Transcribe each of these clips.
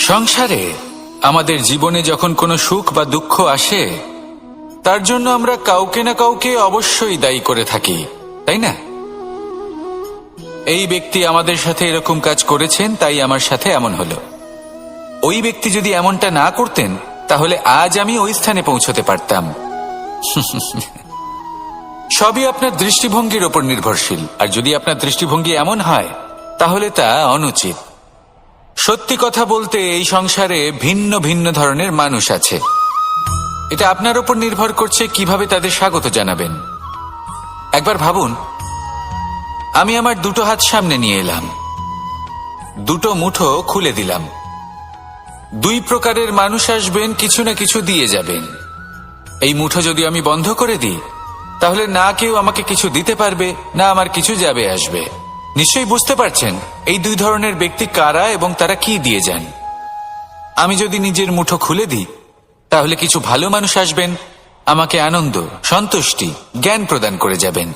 সংসারে আমাদের জীবনে যখন কোনো সুখ বা দুঃখ আসে, তার জন্য আমরা কাউকে না কাউকে অবশ্যই দায়ী করে থাকি, তাই না? এই ব্যক্তি আমাদের সাথে এরকম কাজ করেছেন, তাই আমার সাথে এমন হলো। ওই ব্যক্তি যদি এমনটা না করতেন, তাহলে আজ আমি ওই স্থানে পৌঁছতে পারতাম। সবই আপনার দৃষ্টিভঙ্গির ওপর নির্ভরশীল, আর যদি আপনার দৃষ্টিভঙ্গি এমন হয়, তাহলে তা অনুচিত। সত্যি কথা বলতে, এই সংসারে ভিন্ন ভিন্ন ধরনের মানুষ আছে। এটা আপনার উপর নির্ভর করছে কিভাবে তাদের স্বাগত জানাবেন। একবার ভাবুন, আমি আমার দুটো হাত সামনে নিয়ে এলাম, দুটো মুঠো খুলে দিলাম। দুই প্রকারের মানুষ আসবেন, কিছু না কিছু দিয়ে যাবেন। এই মুঠো যদি আমি বন্ধ করে দিই, তাহলে না কেউ আমাকে কিছু দিতে পারবে, না আমার কিছু যাবে আসবে। নিশ্চয়ই বুঝতে পারছেন এই দুই ধরনের ব্যক্তি কারা এবং তারা কি দিয়ে যান। আমি যদি নিজের মুঠো খুলে দিই, তাহলে কিছু ভালো মানুষ আসবেন, আমাকে আনন্দ, সন্তুষ্টি, জ্ঞান প্রদান করে যাবেন,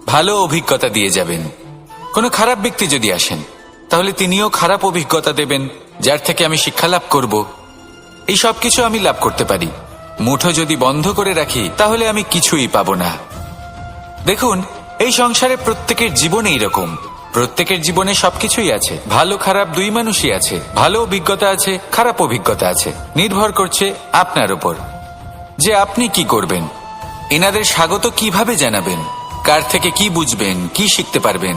ভালো অভিজ্ঞতা দিয়ে যাবেন। কোনো খারাপ ব্যক্তি যদি আসেন, তাহলে তিনিও খারাপ অভিজ্ঞতা দেবেন, যার থেকে আমি শিক্ষা লাভ করব। এই সব কিছু আমি লাভ করতে পারি। মুঠো যদি বন্ধ করে রাখি, তাহলে আমি কিছুই পাবো না। দেখুন, এই সংসারে প্রত্যেকের জীবনে এইরকম। প্রত্যেকের জীবনে সবকিছুই আছে, ভালো খারাপ দুই মানুষই আছে। ভালো অভিজ্ঞতা আছে, খারাপ অভিজ্ঞতা আছে। নির্ভর করছে আপনার উপর যে আপনি কি করবেন, এনাদের স্বাগত কিভাবে জানাবেন, কার থেকে কি বুঝবেন, কি শিখতে পারবেন,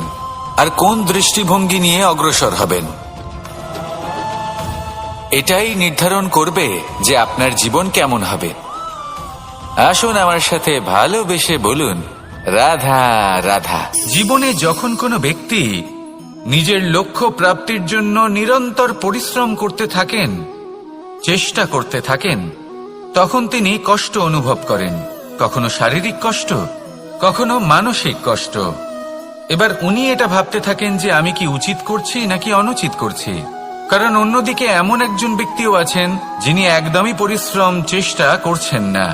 আর কোন দৃষ্টিভঙ্গি নিয়ে অগ্রসর হবেন। এটাই নির্ধারণ করবে যে আপনার জীবন কেমন হবে। আসুন আমার সাথে ভালোবেসে বলুন, রাধা রাধা। জীবনে যখন কোনো ব্যক্তি নিজের লক্ষ্য প্রাপ্তির জন্য নিরন্তর পরিশ্রম করতে থাকেন, চেষ্টা করতে থাকেন, তখন তিনি কষ্ট অনুভব করেন। কখনো শারীরিক কষ্ট, কখনো মানসিক কষ্ট। এবার উনি এটা ভাবতে থাকেন যে আমি কি উচিত করছি নাকি অনুচিত করছি। কারণ অন্যদিকে এমন একজন ব্যক্তিও আছেন যিনি একদমই পরিশ্রম, চেষ্টা করছেন না।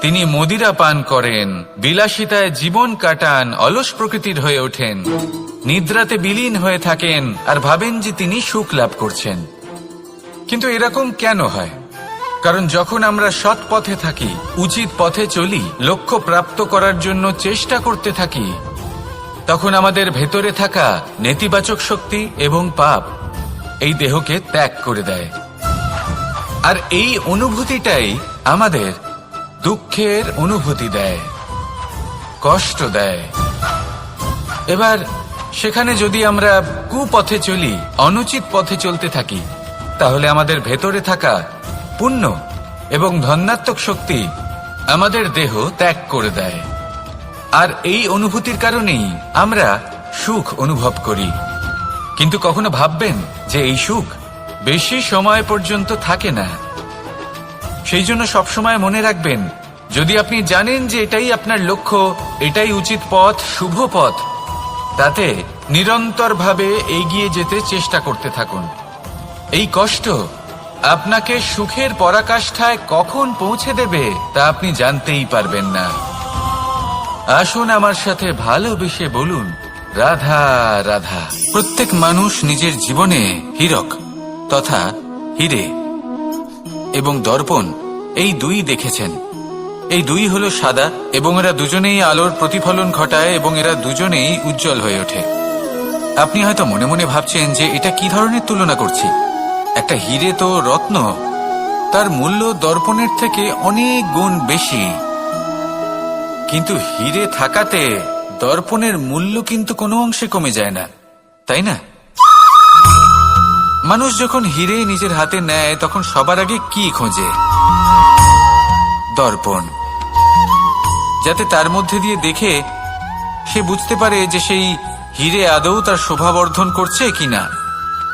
তিনি মদিরা পান করেন, বিলাসিতায় জীবন কাটান, অলস প্রকৃতির হয়ে ওঠেন, নিদ্রাতে বিলীন হয়ে থাকেন আর ভাবেন যে তিনি সুখ লাভ করছেন। কিন্তু এরকম কেন হয়? কারণ যখন আমরা সৎ পথে থাকি, উচিত পথে চলি, লক্ষ্য প্রাপ্ত করার জন্য চেষ্টা করতে থাকি, তখন আমাদের ভেতরে থাকা নেতিবাচক শক্তি এবং পাপ এই দেহকে ত্যাগ করে দেয়। আর এই অনুভূতিটাই আমাদের দুঃখের অনুভূতি দেয়, কষ্ট দেয়। এবার সেখানে যদি আমরা কুপথে চলি, অনুচিত পথে চলতে থাকি, তাহলে আমাদের ভেতরে থাকা পুণ্য এবং ধনাত্মক শক্তি আমাদের দেহ ত্যাগ করে দেয়। আর এই অনুভূতির কারণেই আমরা সুখ অনুভব করি। কিন্তু কখনো ভাববেন যে এই সুখ বেশি সময় পর্যন্ত থাকে না। সেই জন্য সবসময় মনে রাখবেন, যদি আপনি জানেন যে এটাই আপনার লক্ষ্য, এটাই উচিত পথ, শুভ পথ, তাতে নিরন্তরভাবে এগিয়ে যেতে চেষ্টা করতে থাকুন। এই কষ্ট আপনাকে সুখের পরাকাষ্ঠায় কখন পৌঁছে দেবে তা আপনি জানতেই পারবেন না। আসুন আমার সাথে ভালোবেসে বলুন, রাধা রাধা। প্রত্যেক মানুষ নিজের জীবনে হীরক তথা হীরে এবং দর্পণ এই দুই দেখেছেন। এই দুই হলো সাদা এবং এরা দুজনেই আলোর প্রতিফলন ঘটায় এবং এরা দুজনেই উজ্জ্বল হয়ে ওঠে। আপনি হয়তো মনে মনে ভাবছেন যে এটা কি ধরনের তুলনা করছি। একটা হীরে তো রত্ন, তার মূল্য দর্পণের থেকে অনেক গুণ বেশি। কিন্তু হীরে থাকাতে দর্পণের মূল্য কিন্তু কোনো অংশে কমে যায় না, তাই না? মানুষ যখন হীরে নিজের হাতে নেয়, তখন সবার আগে কি খোঁজে? দর্পণ, যাতে তার মধ্যে দিয়ে দেখে সে বুঝতে পারে যে সেই হীরে আদৌ তার শোভাবর্ধন করছে কিনা,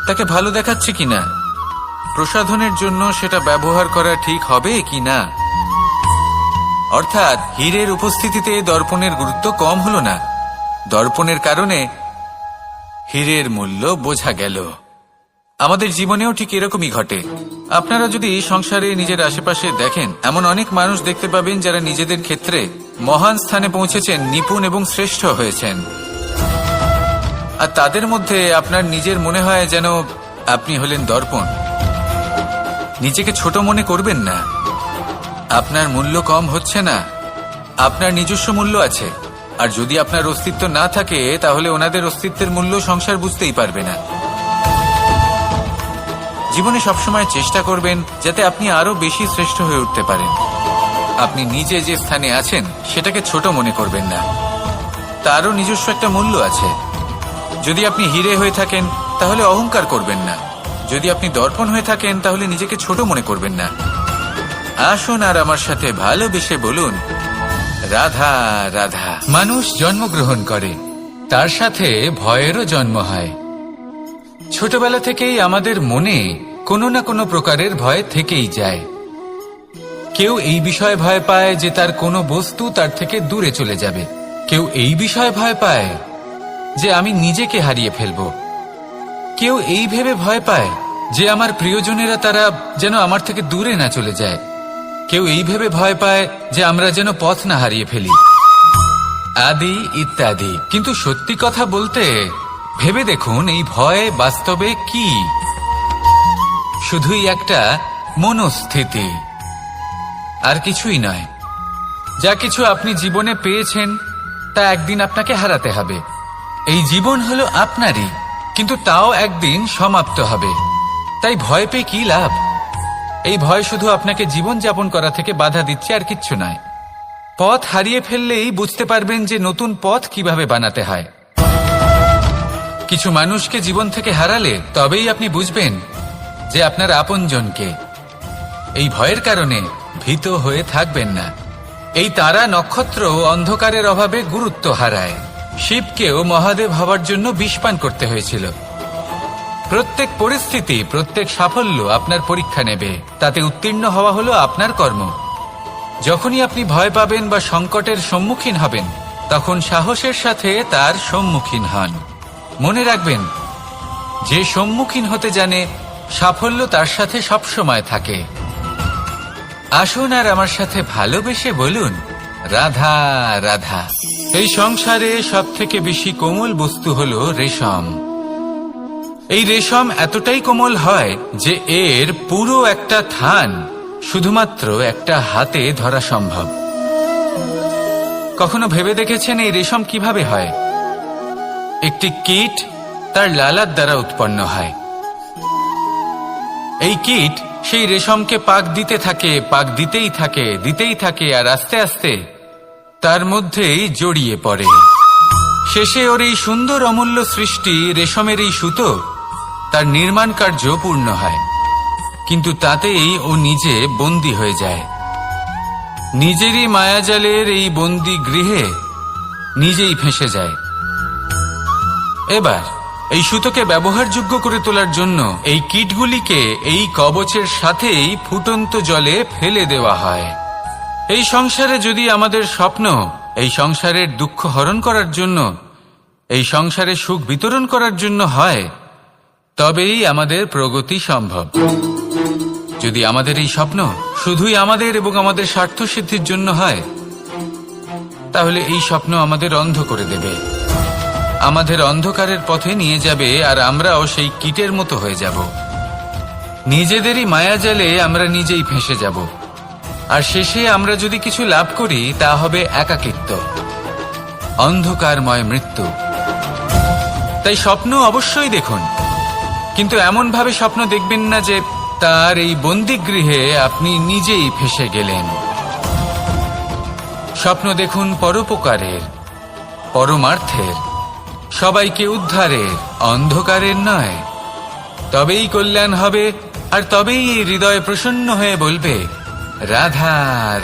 তাকে ভালো দেখাচ্ছে কিনা, প্রসাধনের জন্য সেটা ব্যবহার করা ঠিক হবে কিনা। অর্থাৎ হীরের উপস্থিতিতে দর্পণের গুরুত্ব কম হলো না। দর্পণের কারণে হীরের মূল্য বোঝা গেল। আমাদের জীবনেও ঠিক এরকমই ঘটে। আপনারা যদি সংসারে নিজের আশেপাশে দেখেন, এমন অনেক মানুষ দেখতে পাবেন যারা নিজেদের ক্ষেত্রে মহান স্থানে পৌঁছেছেন, নিপুণ এবং শ্রেষ্ঠ হয়েছেন। আর তাদের মধ্যে আপনার নিজের মনে হয় যেন আপনি হলেন দর্পণ। নিজেকে ছোট মনে করবেন না। আপনার মূল্য কম হচ্ছে না, আপনার নিজস্ব মূল্য আছে। আর যদি আপনার অস্তিত্ব না থাকে তাহলে ওনাদের অস্তিত্বের মূল্য সংসার বুঝতেই পারবে না। জীবনে সবসময় চেষ্টা করবেন যাতে আপনি আরো বেশি শ্রেষ্ঠ হয়ে উঠতে পারেন। আপনি নিজে যে স্থানে আছেন সেটাকে ছোট মনে করবেন না, তারও নিজস্ব একটা মূল্য আছে। যদি আপনি হিরে হয়ে থাকেন তাহলে অহংকার করবেন না, যদি আপনি দর্পণ হয়ে থাকেন তাহলে নিজেকে ছোট মনে করবেন না। আসুন আর আমার সাথে ভালোবেসে বলুন, রাধা রাধা। মানুষ জন্মগ্রহণ করে, তার সাথে ভয়েরও জন্ম হয়। ছোটবেলা থেকেই আমাদের মনে কোনো না কোনো প্রকারের ভয় থেকেই যায়। কেউ এই বিষয়ে ভয় পায় যে তার কোনো বস্তু তার থেকে দূরে চলে যাবে, কেউ এই বিষয়ে ভয় পায় যে আমি নিজেকে হারিয়ে ফেলব, কেউ এই ভেবে ভয় পায় যে আমার প্রিয়জনেরা তারা যেন আমার থেকে দূরে না চলে যায়, কেউ এই ভেবে ভয় পায় যে আমরা যেন পথ না হারিয়ে ফেলি, আদি ইত্যাদি। কিন্তু সত্যি কথা বলতে ভেবে দেখুন, এই ভয় বাস্তবে কি? শুধুই একটা মনস্থিতি, আর কিছুই নয়। যা কিছু আপনি জীবনে পেয়েছেন তা একদিন আপনাকে হারাতে হবে। এই জীবন হলো আপনারই, কিন্তু তাও একদিন সমাপ্ত হবে। তাই ভয় পেয়ে কি লাভ? এই ভয় শুধু আপনাকে জীবন যাপন করা থেকে বাধা দিচ্ছে, আর কিচ্ছু নয়। পথ হারিয়ে ফেললেই বুঝতে পারবেন যে নতুন পথ কিভাবে বানাতে হয়। কিছু মানুষকে জীবন থেকে হারালে তবেই আপনি বুঝবেন যে আপনার আপনজনকে। এই ভয়ের কারণে ভীত হয়ে থাকবেন না। এই তারা নক্ষত্র অন্ধকারের অভাবে গুরুত্ব হারায়। শিবকেও মহাদেব হওয়ার জন্য বিষ পান করতে হয়েছিল। প্রত্যেক পরিস্থিতি, প্রত্যেক সাফল্য আপনার পরীক্ষা নেবে, তাতে উত্তীর্ণ হওয়া হলো আপনার কর্ম। যখনই আপনি ভয় পাবেন বা সংকটের সম্মুখীন হবেন, তখন সাহসের সাথে তার সম্মুখীন হন। মনে রাখবেন, যে সম্মুখীন হতে জানে সাফল্য তার সাথে সবসময় থাকে। আসুন আর আমার সাথে ভালোবেসে বলুন, রাধা রাধা। এই সংসারে সব থেকে বেশি কোমল বস্তু হলো রেশম। এই রেশম এতটাই কোমল হয় যে এর পুরো একটা থান শুধুমাত্র একটা হাতে ধরা সম্ভব। কখনো ভেবে দেখেছেন এই রেশম কিভাবে হয়? একটি কীট তার লালার দ্বারা উৎপন্ন হয়। এই কীট সেই রেশমকে পাক দিতে থাকে, পাক দিতেই থাকে, দিতেই থাকে, আর আস্তে আস্তে তার মধ্যেই জড়িয়ে পড়ে। শেষে ওর এই সুন্দর অমূল্য সৃষ্টি রেশমের এই সুতো, তার নির্মাণ কার্য পূর্ণ হয়। কিন্তু তাতেই ও নিজে বন্দী হয়ে যায়। নিজেরই মায়াজালের এই বন্দী গৃহে নিজেই ফেঁসে যায়। এবার এই সুতোকে ব্যবহারযোগ্য করে তোলার জন্য এই কীটগুলিকে এই কবচের সাথেই ফুটন্ত জলে ফেলে দেওয়া হয়। এই সংসারে যদি আমাদের স্বপ্ন এই সংসারের দুঃখ হরণ করার জন্য, এই সংসারে সুখ বিতরণ করার জন্য হয়, তবেই আমাদের প্রগতি সম্ভব। যদি আমাদের এই স্বপ্ন শুধুই আমাদের এবং আমাদের স্বার্থ সিদ্ধির জন্য হয়, তাহলে এই স্বপ্ন আমাদের অন্ধ করে দেবে, আমাদের অন্ধকারের পথে নিয়ে যাবে, আর আমরাও সেই কীটের মতো হয়ে যাব। নিজেদেরই মায়াজালে আমরা নিজেই ফেঁসে যাব, আর শেষে আমরা যদি কিছু লাভ করি তা হবে একাকিত্ব, অন্ধকারময় মৃত্যু। তাই স্বপ্ন অবশ্যই দেখুন, কিন্তু এমন ভাবে স্বপ্ন দেখবেন না যে তার এই বন্দিগৃহে আপনি নিজেই ফেঁসে গেলেন। স্বপ্ন দেখুন পরোপকারের, পরমার্থের, সবাইকে উদ্ধারের, অন্ধকারের নয়। তবেই কল্যাণ হবে, আর তবেই এই হৃদয় প্রসন্ন হয়ে বলবে, রাধা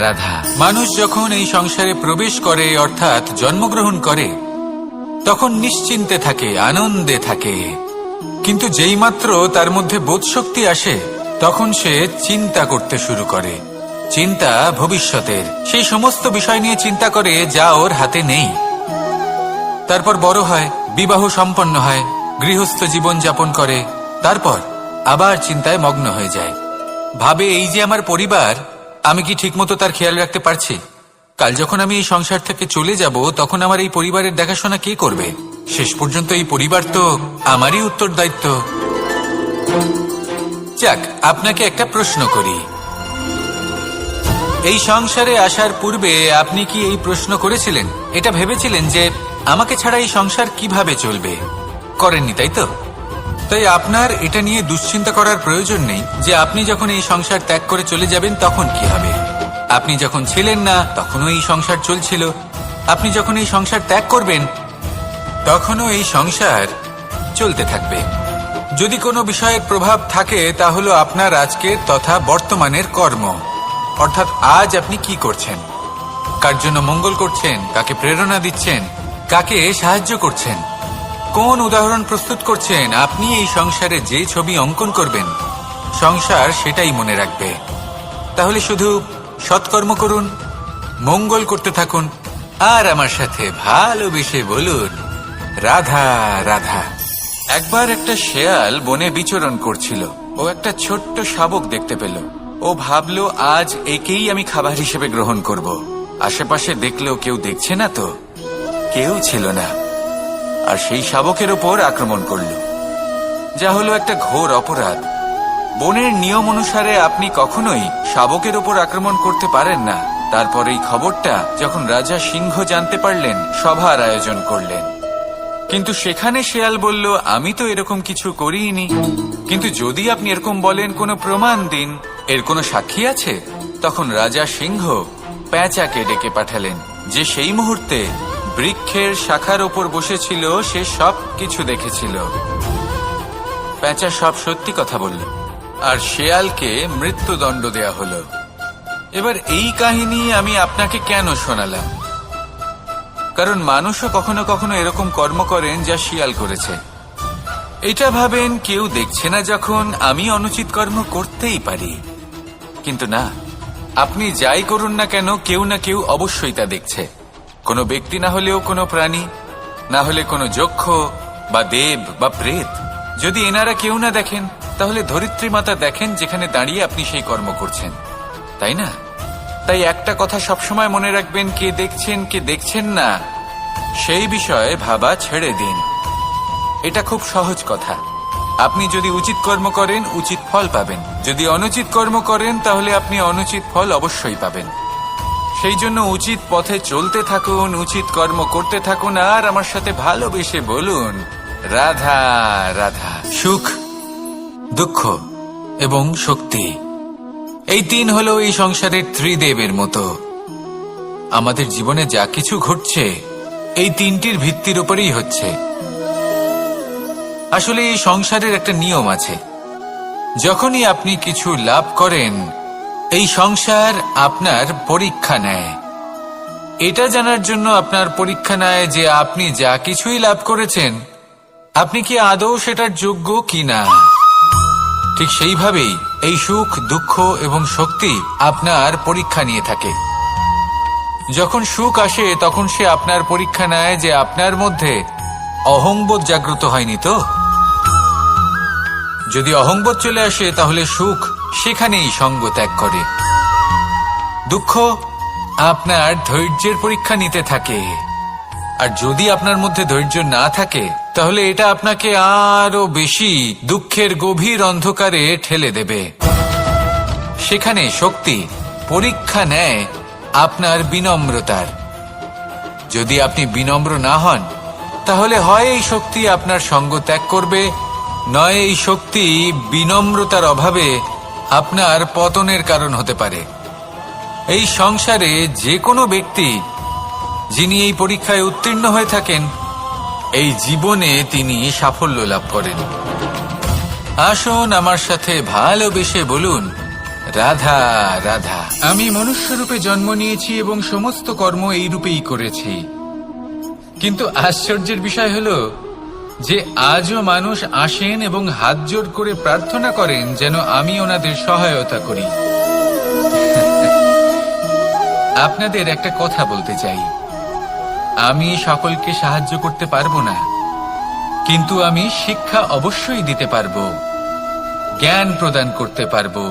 রাধা। মানুষ যখন এই সংসারে প্রবেশ করে, অর্থাৎ জন্মগ্রহণ করে, তখন নিশ্চিন্তে থাকে, আনন্দে থাকে। কিন্তু যেই মাত্র তার মধ্যে বোধশক্তি আসে, তখন সে চিন্তা করতে শুরু করে। চিন্তা ভবিষ্যতের, সেই সমস্ত বিষয় নিয়ে চিন্তা করে যা ওর হাতে নেই। তারপর বড় হয়, বিবাহ সম্পন্ন হয়, গৃহস্থ জীবন যাপন করে, তারপর আবার চিন্তায় মগ্ন হয়ে যায়। ভাবে, এই যে আমার পরিবার, আমি কি ঠিকমতো তার খেয়াল রাখতে পারছি? কাল যখন আমি এই সংসার থেকে চলে যাব, তখন আমার এই পরিবারের দেখাশোনা কে করবে? শেষ পর্যন্ত এই পরিবার তো আমারই উত্তরদায়িত্ব। যাক, আপনাকে একটা প্রশ্ন করি। এই সংসারে আসার পূর্বে আপনি কি এই প্রশ্ন করেছিলেন, এটা ভেবেছিলেন যে আমাকে ছাড়া এই সংসার কিভাবে চলবে? করেননি, তাই তো? তাই আপনার এটা নিয়ে দুশ্চিন্তা করার প্রয়োজন নেই যে আপনি যখন এই সংসার ত্যাগ করে চলে যাবেন তখন কি হবে। আপনি যখন ছিলেন না তখনও এই সংসার চলছিল, আপনি যখন এই সংসার ত্যাগ করবেন তখনও এই সংসার চলতে থাকবে। যদি কোনো বিষয়ের প্রভাব থাকে তা হলো আপনার আজকের তথা বর্তমানের কর্ম, অর্থাৎ আজ আপনি কি করছেন, কার জন্য মঙ্গল করছেন, কাকে প্রেরণা দিচ্ছেন, কাকে সাহায্য করছেন, কোন উদাহরণ প্রস্তুত করছেন। আপনি এই সংসারে যে ছবি অঙ্কন করবেন সংসার সেটাই মনে রাখবে। তাহলে শুধু সৎকর্ম করুন, মঙ্গল করতে থাকুন, আর আমার সাথে ভালোবেসে বলুন রাধা রাধা। একবার একটা শেয়াল বনে বিচরণ করছিল। ও একটা ছোট্ট শাবক দেখতে পেল। ও ভাবলো আজ একেই আমি খাবার হিসেবে গ্রহণ করব। আশেপাশে দেখলো কেউ দেখছে না, তো কেউ ছিল না, আর সেই শাবকের ওপর আক্রমণ করল, যা হলো একটা ঘোর অপরাধ। বনের নিয়ম অনুসারে আপনি কখনোই শাবকের ওপর আক্রমণ করতে পারেন না। তারপর এই খবরটা যখন রাজা সিংহ জানতে পারলেন, সভার আয়োজন করলেন। কিন্তু সেখানে শেয়াল বলল, আমি তো এরকম কিছু করিনি। কিন্তু যদি আপনি এরকম বলেন, কোনো প্রমাণ দিন, এর কোনো সাক্ষী আছে? তখন রাজা সিংহ পেঁচাকে ডেকে পাঠালেন, যে সেই মুহূর্তে বৃক্ষের শাখার ওপর বসেছিল, সে সব কিছু দেখেছিল। পেঁচা সব সত্যি কথা বলল, আর শেয়ালকে মৃত্যুদণ্ড দেয়া হলো। এবার এই কাহিনী আমি আপনাকে কেন শোনালাম? কারণ মানুষও কখনো কখনো এরকম কর্ম করেন যা শিয়াল করেছে। এটা ভাবেন কেউ দেখছে না, যখন আমি অনুচিত কর্ম করতেই পারি। কিন্তু না, আপনি যাই করুন না কেন, কেউ না কেউ অবশ্যই তা দেখছে। কোনো ব্যক্তি না হলেও কোনো প্রাণী, না হলে কোনো যক্ষ বা দেব বা প্রেত। যদি এনারা কেউ না দেখেন, তাহলে ধরিত্রী মাতা দেখেন, যেখানে দাঁড়িয়ে আপনি সেই কর্ম করছেন, তাই না? তাই একটা কথা সবসময় মনে রাখবেন, কে দেখছেন কে দেখছেন না সেই বিষয়ে ভাবা ছেড়ে দিন। এটা খুব সহজ কথা। আপনি যদি উচিত কর্ম করেন, উচিত ফল পাবেন। যদি অনুচিত কর্ম করেন, তাহলে আপনি অনুচিত ফল অবশ্যই পাবেন। সেই জন্য উচিত পথে চলতে থাকুন, উচিত কর্ম করতে থাকুন, আর আমার সাথে ভালোবেসে বলুন রাধা রাধা। সুখ, দুঃখ এবং শক্তি, এই তিন হলো এই সংসারের ত্রিদেবের মতো। আমাদের জীবনে যা কিছু ঘটছে এই তিনটির ভিত্তির উপরেই হচ্ছে। আসলে এই সংসারের একটা নিয়ম আছে, যখনই আপনি কিছু লাভ করেন, এই সংসার আপনার পরীক্ষা নেয়। এটা জানার জন্য আপনার পরীক্ষা নেয় যে আপনি যা কিছুই লাভ করেছেন, আপনি কি আদৌ সেটার যোগ্য কিনা। ঠিক সেইভাবেই এই সুখ, দুঃখ এবং শক্তি আপনার পরীক্ষা নিয়ে থাকে। যখন সুখ আসে, তখন সে আপনার পরীক্ষা নেয় যে আপনার মধ্যে অহংবোধ জাগ্রত হয়নি তো। যদি অহংবোধ চলে আসে, তাহলে সুখ সেখানেই সঙ্গ ত্যাগ করে। দুঃখ আপনার ধৈর্যের পরীক্ষা নিতে থাকে, আর যদি আপনার মধ্যে ধৈর্য না থাকে, তাহলে এটা আপনাকে আরো বেশি দুঃখের গভীর অন্ধকারে ঠেলে দেবে। সেখানে শক্তি পরীক্ষা নেয় আপনার বিনম্রতার। যদি আপনি বিনম্র না হন, তাহলে হয় এই শক্তি আপনার সঙ্গ ত্যাগ করবে, নয় এই শক্তি বিনম্রতার অভাবে আপনার পতনের কারণ হতে পারে। এই সংসারে যে কোনো ব্যক্তি যিনি এই পরীক্ষায় উত্তীর্ণ হয়ে থাকেন, এই জীবনে তিনি সাফল্য লাভ করেন। আসুন আমার সাথে ভালোবেসে বলুন রাধা রাধা। আমি মনুষ্য রূপে জন্ম নিয়েছি এবং সমস্ত কর্ম এই রূপেই করেছি। কিন্তু আশ্চর্যের বিষয় হলো যে আজও মানুষ আসেন এবং হাত জোড় করে প্রার্থনা করেন যেন আমি ওনাদের সহায়তা করি। আপনাদের একটা কথা বলতে চাই, আমি সকলকে সাহায্য করতে পারবো না, কিন্তু আমি শিক্ষা অবশ্যই দিতে পারবো, জ্ঞান প্রদান করতে পারবো।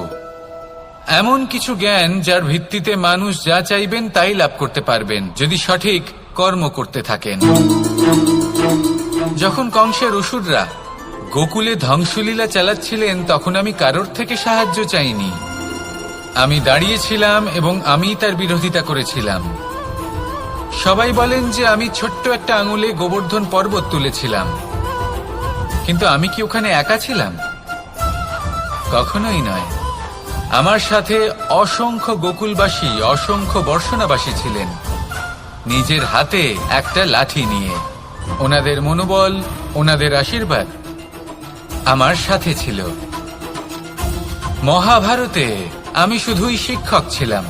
এমন কিছু জ্ঞান যার ভিত্তিতে মানুষ যা চাইবেন তাই লাভ করতে পারবেন, যদি সঠিক কর্ম করতে থাকেন। যখন কংসের অসুররা গোকুলে ধ্বংসলীলা চালাচ্ছিলেন তখন আমি কারোর থেকে সাহায্য চাইনি। আমি দাঁড়িয়েছিলাম এবং আমি তার বিরোধিতা করেছিলাম। সবাই বলেন যে আমি ছোট্ট একটা আঙুলে গোবর্ধন পর্বত তুলেছিলাম, কিন্তু আমি কি ওখানে একা ছিলাম? কখনোই নয়। আমার সাথে অসংখ্য গোকুলবাসী, অসংখ্য বর্ষণাবাসী ছিলেন, নিজের হাতে একটা লাঠি নিয়ে। ওনাদের মনোবল, ওনাদের আশীর্বাদ আমার সাথে ছিল। মহাভারতে আমি শুধুই শিক্ষক ছিলাম,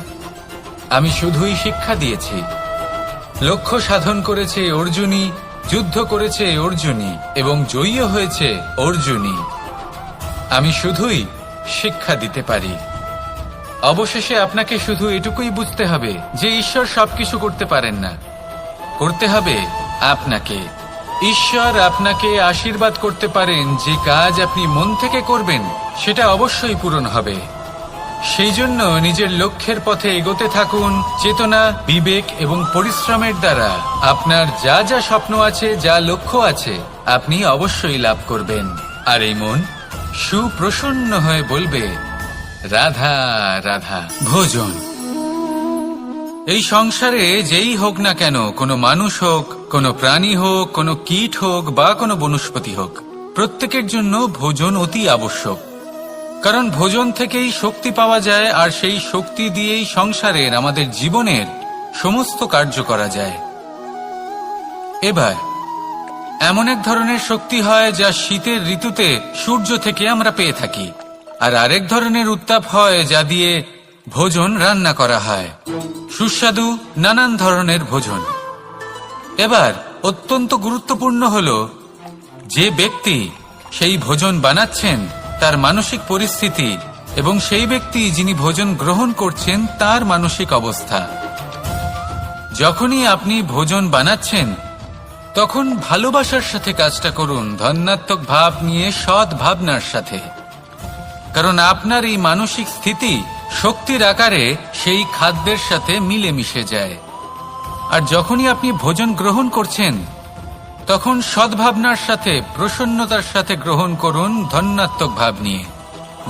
আমি শুধুই শিক্ষা দিয়েছি। লক্ষ্য সাধন করেছে অর্জুনই, যুদ্ধ করেছে অর্জুনই এবং জয়ীও হয়েছে অর্জুনই। আমি শুধুই শিক্ষা দিতে পারি। অবশেষে আপনাকে শুধু এটুকুই বুঝতে হবে যে ঈশ্বর সবকিছু করতে পারেন না, করতে হবে আপনাকে। ঈশ্বর আপনাকে আশীর্বাদ করতে পারেন যে কাজ আপনি মন থেকে করবেন সেটা অবশ্যই পূরণ হবে। সেই জন্য নিজের লক্ষ্যের পথে এগোতে থাকুন। চেতনা, বিবেক এবং পরিশ্রমের দ্বারা আপনার যা যা স্বপ্ন আছে, যা লক্ষ্য আছে, আপনি অবশ্যই লাভ করবেন। আর এই মন সুপ্রসন্ন হয়ে বলবে, রাধা রাধা। ভোজন। এই সংসারে যেই হোক না কেন, কোনো মানুষ হোক, কোনো প্রাণী হোক, কোনো কীট হোক বা কোনো বনস্পতি হোক, প্রত্যেকের জন্য ভোজন অতি আবশ্যক। কারণ ভোজন থেকেই শক্তি পাওয়া যায়, আর সেই শক্তি দিয়েই সংসারের, আমাদের জীবনের সমস্ত কার্য করা যায়। এবার এমন এক ধরনের শক্তি হয় যা শীতের ঋতুতে সূর্য থেকে আমরা পেয়ে থাকি, আর আরেক ধরনের উত্তাপ হয় যা দিয়ে ভোজন রান্না করা হয়, সুস্বাদু নানান ধরনের ভোজন। এবার অত্যন্ত গুরুত্বপূর্ণ হলো যে ব্যক্তি সেই ভোজন বানাচ্ছেন তার মানসিক পরিস্থিতি এবং সেই ব্যক্তি যিনি ভোজন গ্রহণ করছেন তার মানসিক অবস্থা। যখনই আপনি ভোজন বানাচ্ছেন তখন ভালোবাসার সাথে কাজটা করুন, ধন্যাত্মক ভাব নিয়ে, সৎ ভাবনার সাথে। কারণ আপনার এই মানসিক স্থিতি শক্তির আকারে সেই খাদ্যের সাথে মিলেমিশে যায়। আর যখনই আপনি ভোজন গ্রহণ করছেন তখন সদ্ভাবনার সাথে, প্রসন্নতার সাথে গ্রহণ করুন, ধন্যাত্মক ভাব নিয়ে।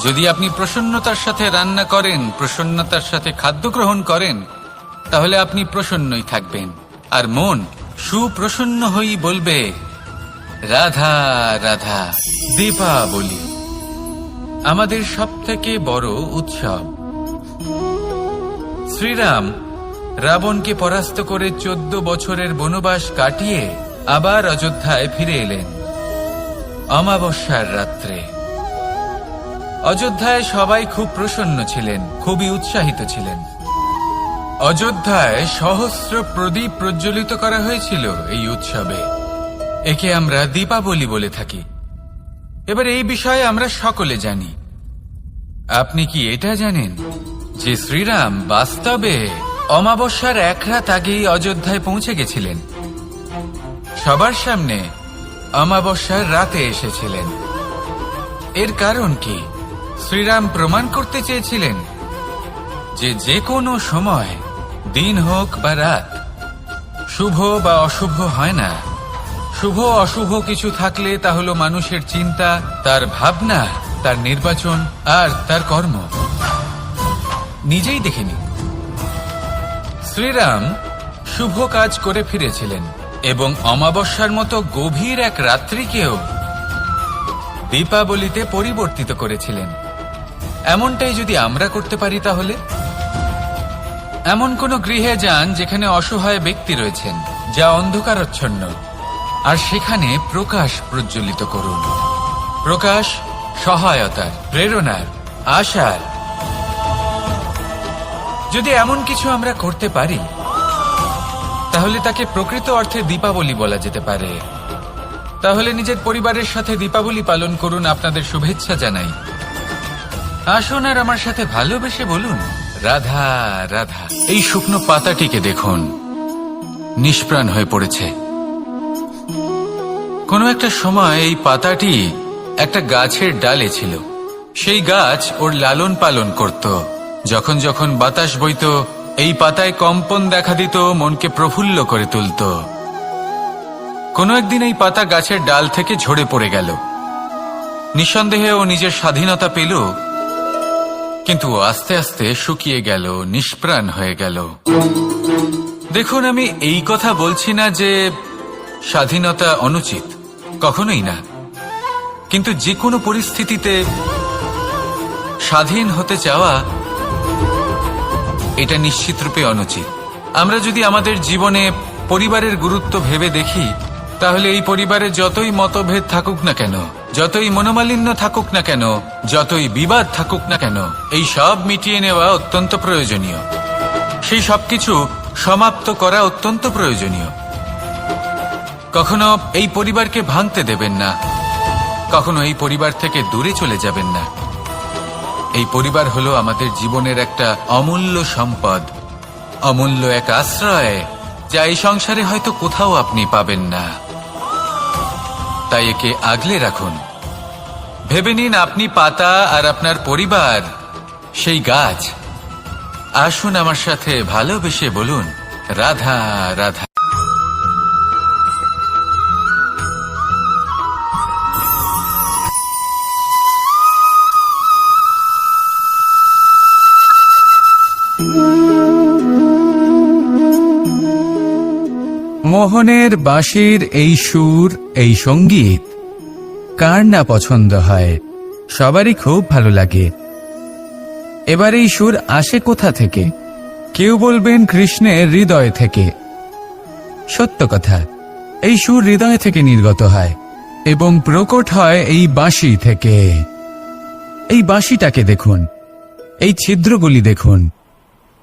যদি আপনি প্রসন্নতার সাথে রান্না করেন, প্রসন্নতার সাথে খাদ্য গ্রহণ করেন, তাহলে আপনি প্রসন্নই থাকবেন। আর মন সুপ্রসন্ন হয়েই বলবে, রাধা রাধা। দীপাবলি আমাদের সবথেকে বড় উৎসব। শ্রীরাম রাবণকে পরাস্ত করে 14 বছরের বনবাস কাটিয়ে আবার অযোধ্যায় ফিরে এলেন অমাবস্যার রাত্রে। অযোধ্যায় সবাই খুব প্রসন্ন ছিলেন, খুবই উৎসাহিত ছিলেন। অযোধ্যায় সহস্র প্রদীপ প্রজ্বলিত করা হয়েছিল এই উৎসবে। একে আমরা দীপাবলি বলে থাকি। এবার এই বিষয়ে আমরা সকলে জানি। আপনি কি এটা জানেন যে শ্রীরাম বাস্তবে অমাবস্যার এক রাত আগেই অযোধ্যায় পৌঁছে গেছিলেন? সবার সামনে অমাবস্যার রাতে এসেছিলেন। এর কারণ কি? শ্রীরাম প্রমাণ করতে চেয়েছিলেন যে যে কোনো সময়, দিন হোক বা রাত, শুভ বা অশুভ হয় না। শুভ অশুভ কিছু থাকলে তা হলো মানুষের চিন্তা, তার ভাবনা, তার নির্বাচন আর তার কর্ম। নিজেই দেখে নিন, শ্রীরাম শুভ কাজ করে ফিরেছিলেন এবং অমাবস্যার মতো গভীর এক রাত্রিকেও দীপাবলিতে পরিবর্তিত করেছিলেন। এমনটাই যদি আমরা করতে পারি, তাহলে এমন কোন গৃহে যান যেখানে অসহায় ব্যক্তি রয়েছেন, যা অন্ধকারাচ্ছন্ন, আর সেখানে প্রকাশ প্রজ্বলিত করুন। প্রকাশ সহায়তার, প্রেরণার, আশার। যদি এমন কিছু আমরা করতে পারি তাহলে তাকে প্রকৃত অর্থে দীপাবলি বলা যেতে পারে। তাহলে নিজের পরিবারের সাথে দীপাবলি পালন করুন। আপনাদের শুভেচ্ছা জানাই। আসুন আর আমার সাথে ভালোবেসে বলুন, রাধা রাধা। এই শুকনো পাতাটিকে দেখুন, নিষ্প্রাণ হয়ে পড়েছে। কোনো একটা সময় এই পাতাটি একটা গাছের ডালে ছিল। সেই গাছ ওর লালন পালন করত। যখন যখন বাতাস বইত, এই পাতায় কম্পন দেখা দিত, মনকে প্রফুল্ল করে তুলত। কোনো একদিন এই পাতা গাছের ডাল থেকে ঝরে পড়ে গেল। নিঃসন্দেহে ও নিজের স্বাধীনতা পেল, কিন্তু আস্তে আস্তে শুকিয়ে গেল, নিষ্প্রাণ হয়ে গেল। দেখুন, আমি এই কথা বলছি না যে স্বাধীনতা অনুচিত, কখনোই না। কিন্তু যে কোনো পরিস্থিতিতে স্বাধীন হতে চাওয়া এটা নিশ্চিতরূপে অনুচিত। আমরা যদি আমাদের জীবনে পরিবারের গুরুত্ব ভেবে দেখি, তাহলে এই পরিবারে যতই মতভেদ থাকুক না কেন, যতই মনোমালিন্য থাকুক না কেন, যতই বিবাদ থাকুক না কেন, এই সব মিটিয়ে নেওয়া অত্যন্ত প্রয়োজনীয়। সেই সবকিছু সমাপ্ত করা অত্যন্ত প্রয়োজনীয়। কখনো এই পরিবারকে ভাঙতে দেবেন না, কখনো এই পরিবার থেকে দূরে চলে যাবেন না। এই পরিবার হলো আমাদের জীবনের একটা অমূল্য সম্পদ, অমূল্য এক আশ্রয়, যা এই সংসারে হয়তো কোথাও আপনি পাবেন না। তাই একে আগলে রাখুন। ভেবে নিন আপনি পাতা আর আপনার পরিবার সেই গাছ। আসুন আমার সাথে ভালোবেসে বলুন, রাধা রাধা। মোহনের বাঁশির এই সুর, এই সঙ্গীত কার না পছন্দ হয়, সবারই খুব ভালো লাগে। এবার এই সুর আসে কোথা থেকে? কেউ বলবেন কৃষ্ণের হৃদয় থেকে। সত্য কথা, এই সুর হৃদয় থেকে নির্গত হয় এবং প্রকট হয় এই বাঁশি থেকে। এই বাঁশিটাকে দেখুন, এই ছিদ্রগুলি দেখুন,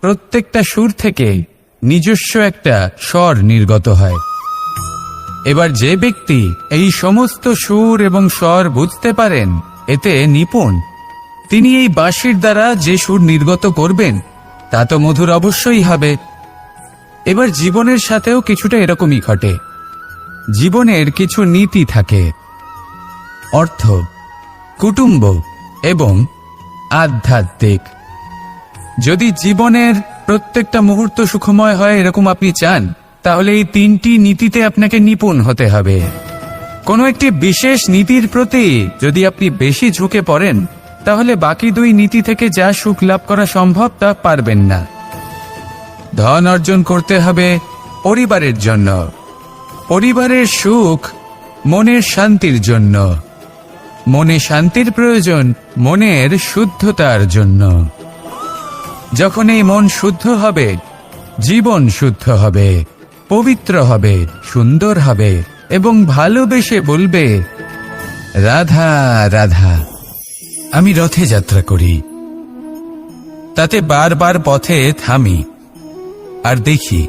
প্রত্যেকটা সুর থেকে নিজস্ব একটা স্বর নির্গত হয়। এবার যে ব্যক্তি এই সমস্ত সুর এবং স্বর বুঝতে পারেন, এতে নিপুণ, তিনি এই বাঁশির দ্বারা যে সুর নির্গত করবেন তা তো মধুর অবশ্যই হবে। এবার জীবনের সাথেও কিছুটা এরকমই ঘটে। জীবনের কিছু নীতি থাকে, অর্থ, কুটুম্ব এবং আধ্যাত্মিক। যদি জীবনের প্রত্যেকটা মুহূর্ত সুখময় হয় এরকম আপনি চান, তাহলে এই তিনটি নীতিতে আপনাকে নিপুণ হতে হবে। কোনো একটি বিশেষ নীতির প্রতি যদি আপনি বেশি ঝুঁকে পড়েন, তাহলে বাকি দুই নীতি থেকে যা সুখ লাভ করা সম্ভব তা পারবেন না। ধন অর্জন করতে হবে পরিবারের জন্য, পরিবারের সুখ মনের শান্তির জন্য, মনে শান্তির প্রয়োজন মনের শুদ্ধতার জন্য। যখন এই মন শুদ্ধ হবে, জীবন শুদ্ধ হবে, পবিত্র হবে, সুন্দর হবে এবং ভালোবেসে বলবে, রাধা রাধা। আমি রথে যাত্রা করি, তাতে বারবার পথে থামি আর দেখি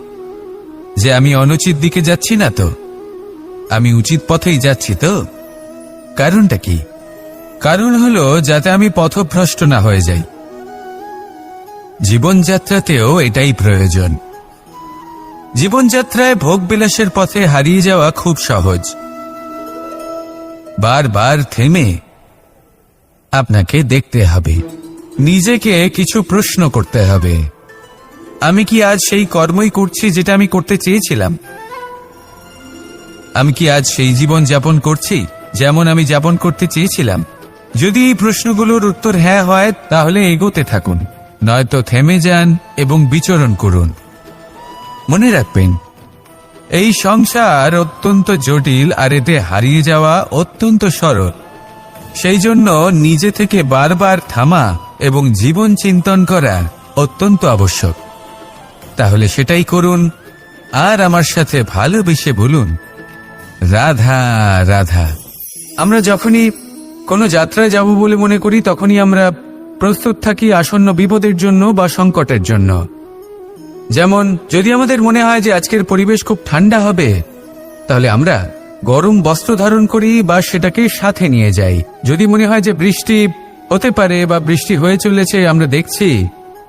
যে আমি অনুচিত দিকে যাচ্ছি না তো, আমি উচিত পথেই যাচ্ছি তো। কারণটা কি? কারণ হলো যাতে আমি পথভ্রষ্ট না হয়ে যাই। জীবনযাত্রাতেও এটাই প্রয়োজন। জীবনযাত্রায় ভোগবিলাসের পথে হারিয়ে যাওয়া খুব সহজ। বারবার থেমে আপনাকে দেখতে হবে, নিজেকে কিছু প্রশ্ন করতে হবে। আমি কি আজ সেই কর্মই করছি যেটা আমি করতে চেয়েছিলাম? আমি কি আজ সেই জীবন যাপন করছি যেমন আমি যাপন করতে চেয়েছিলাম? যদি এই প্রশ্নগুলোর উত্তর হ্যাঁ হয়, তাহলে এগোতে থাকুন, নয়তো থেমে যান এবং বিচরণ করুন। মনে রাখবেন, এই সংসার অত্যন্ত জটিল আর এতে হারিয়ে যাওয়া অত্যন্ত সরল। সেই জন্য নিজে থেকে বারবার থামা এবং জীবন চিন্তন করা অত্যন্ত আবশ্যক। তাহলে সেটাই করুন আর আমার সাথে ভালোবেসে বলুন, রাধা রাধা। আমরা যখনই কোনো যাত্রায় যাব বলে মনে করি, তখনই আমরা প্রস্তুত থাকি আসন্ন বিপদের জন্য বা সংকটের জন্য। যেমন যদি আমাদের মনে হয় যে আজকের পরিবেশ খুব ঠান্ডা হবে, তাহলে আমরা গরম বস্ত্র ধারণ করি বা সেটাকে সাথে নিয়ে যাই। যদি মনে হয় যে বৃষ্টি হতে পারে বা বৃষ্টি হয়ে চলেছে, আমরা দেখছি,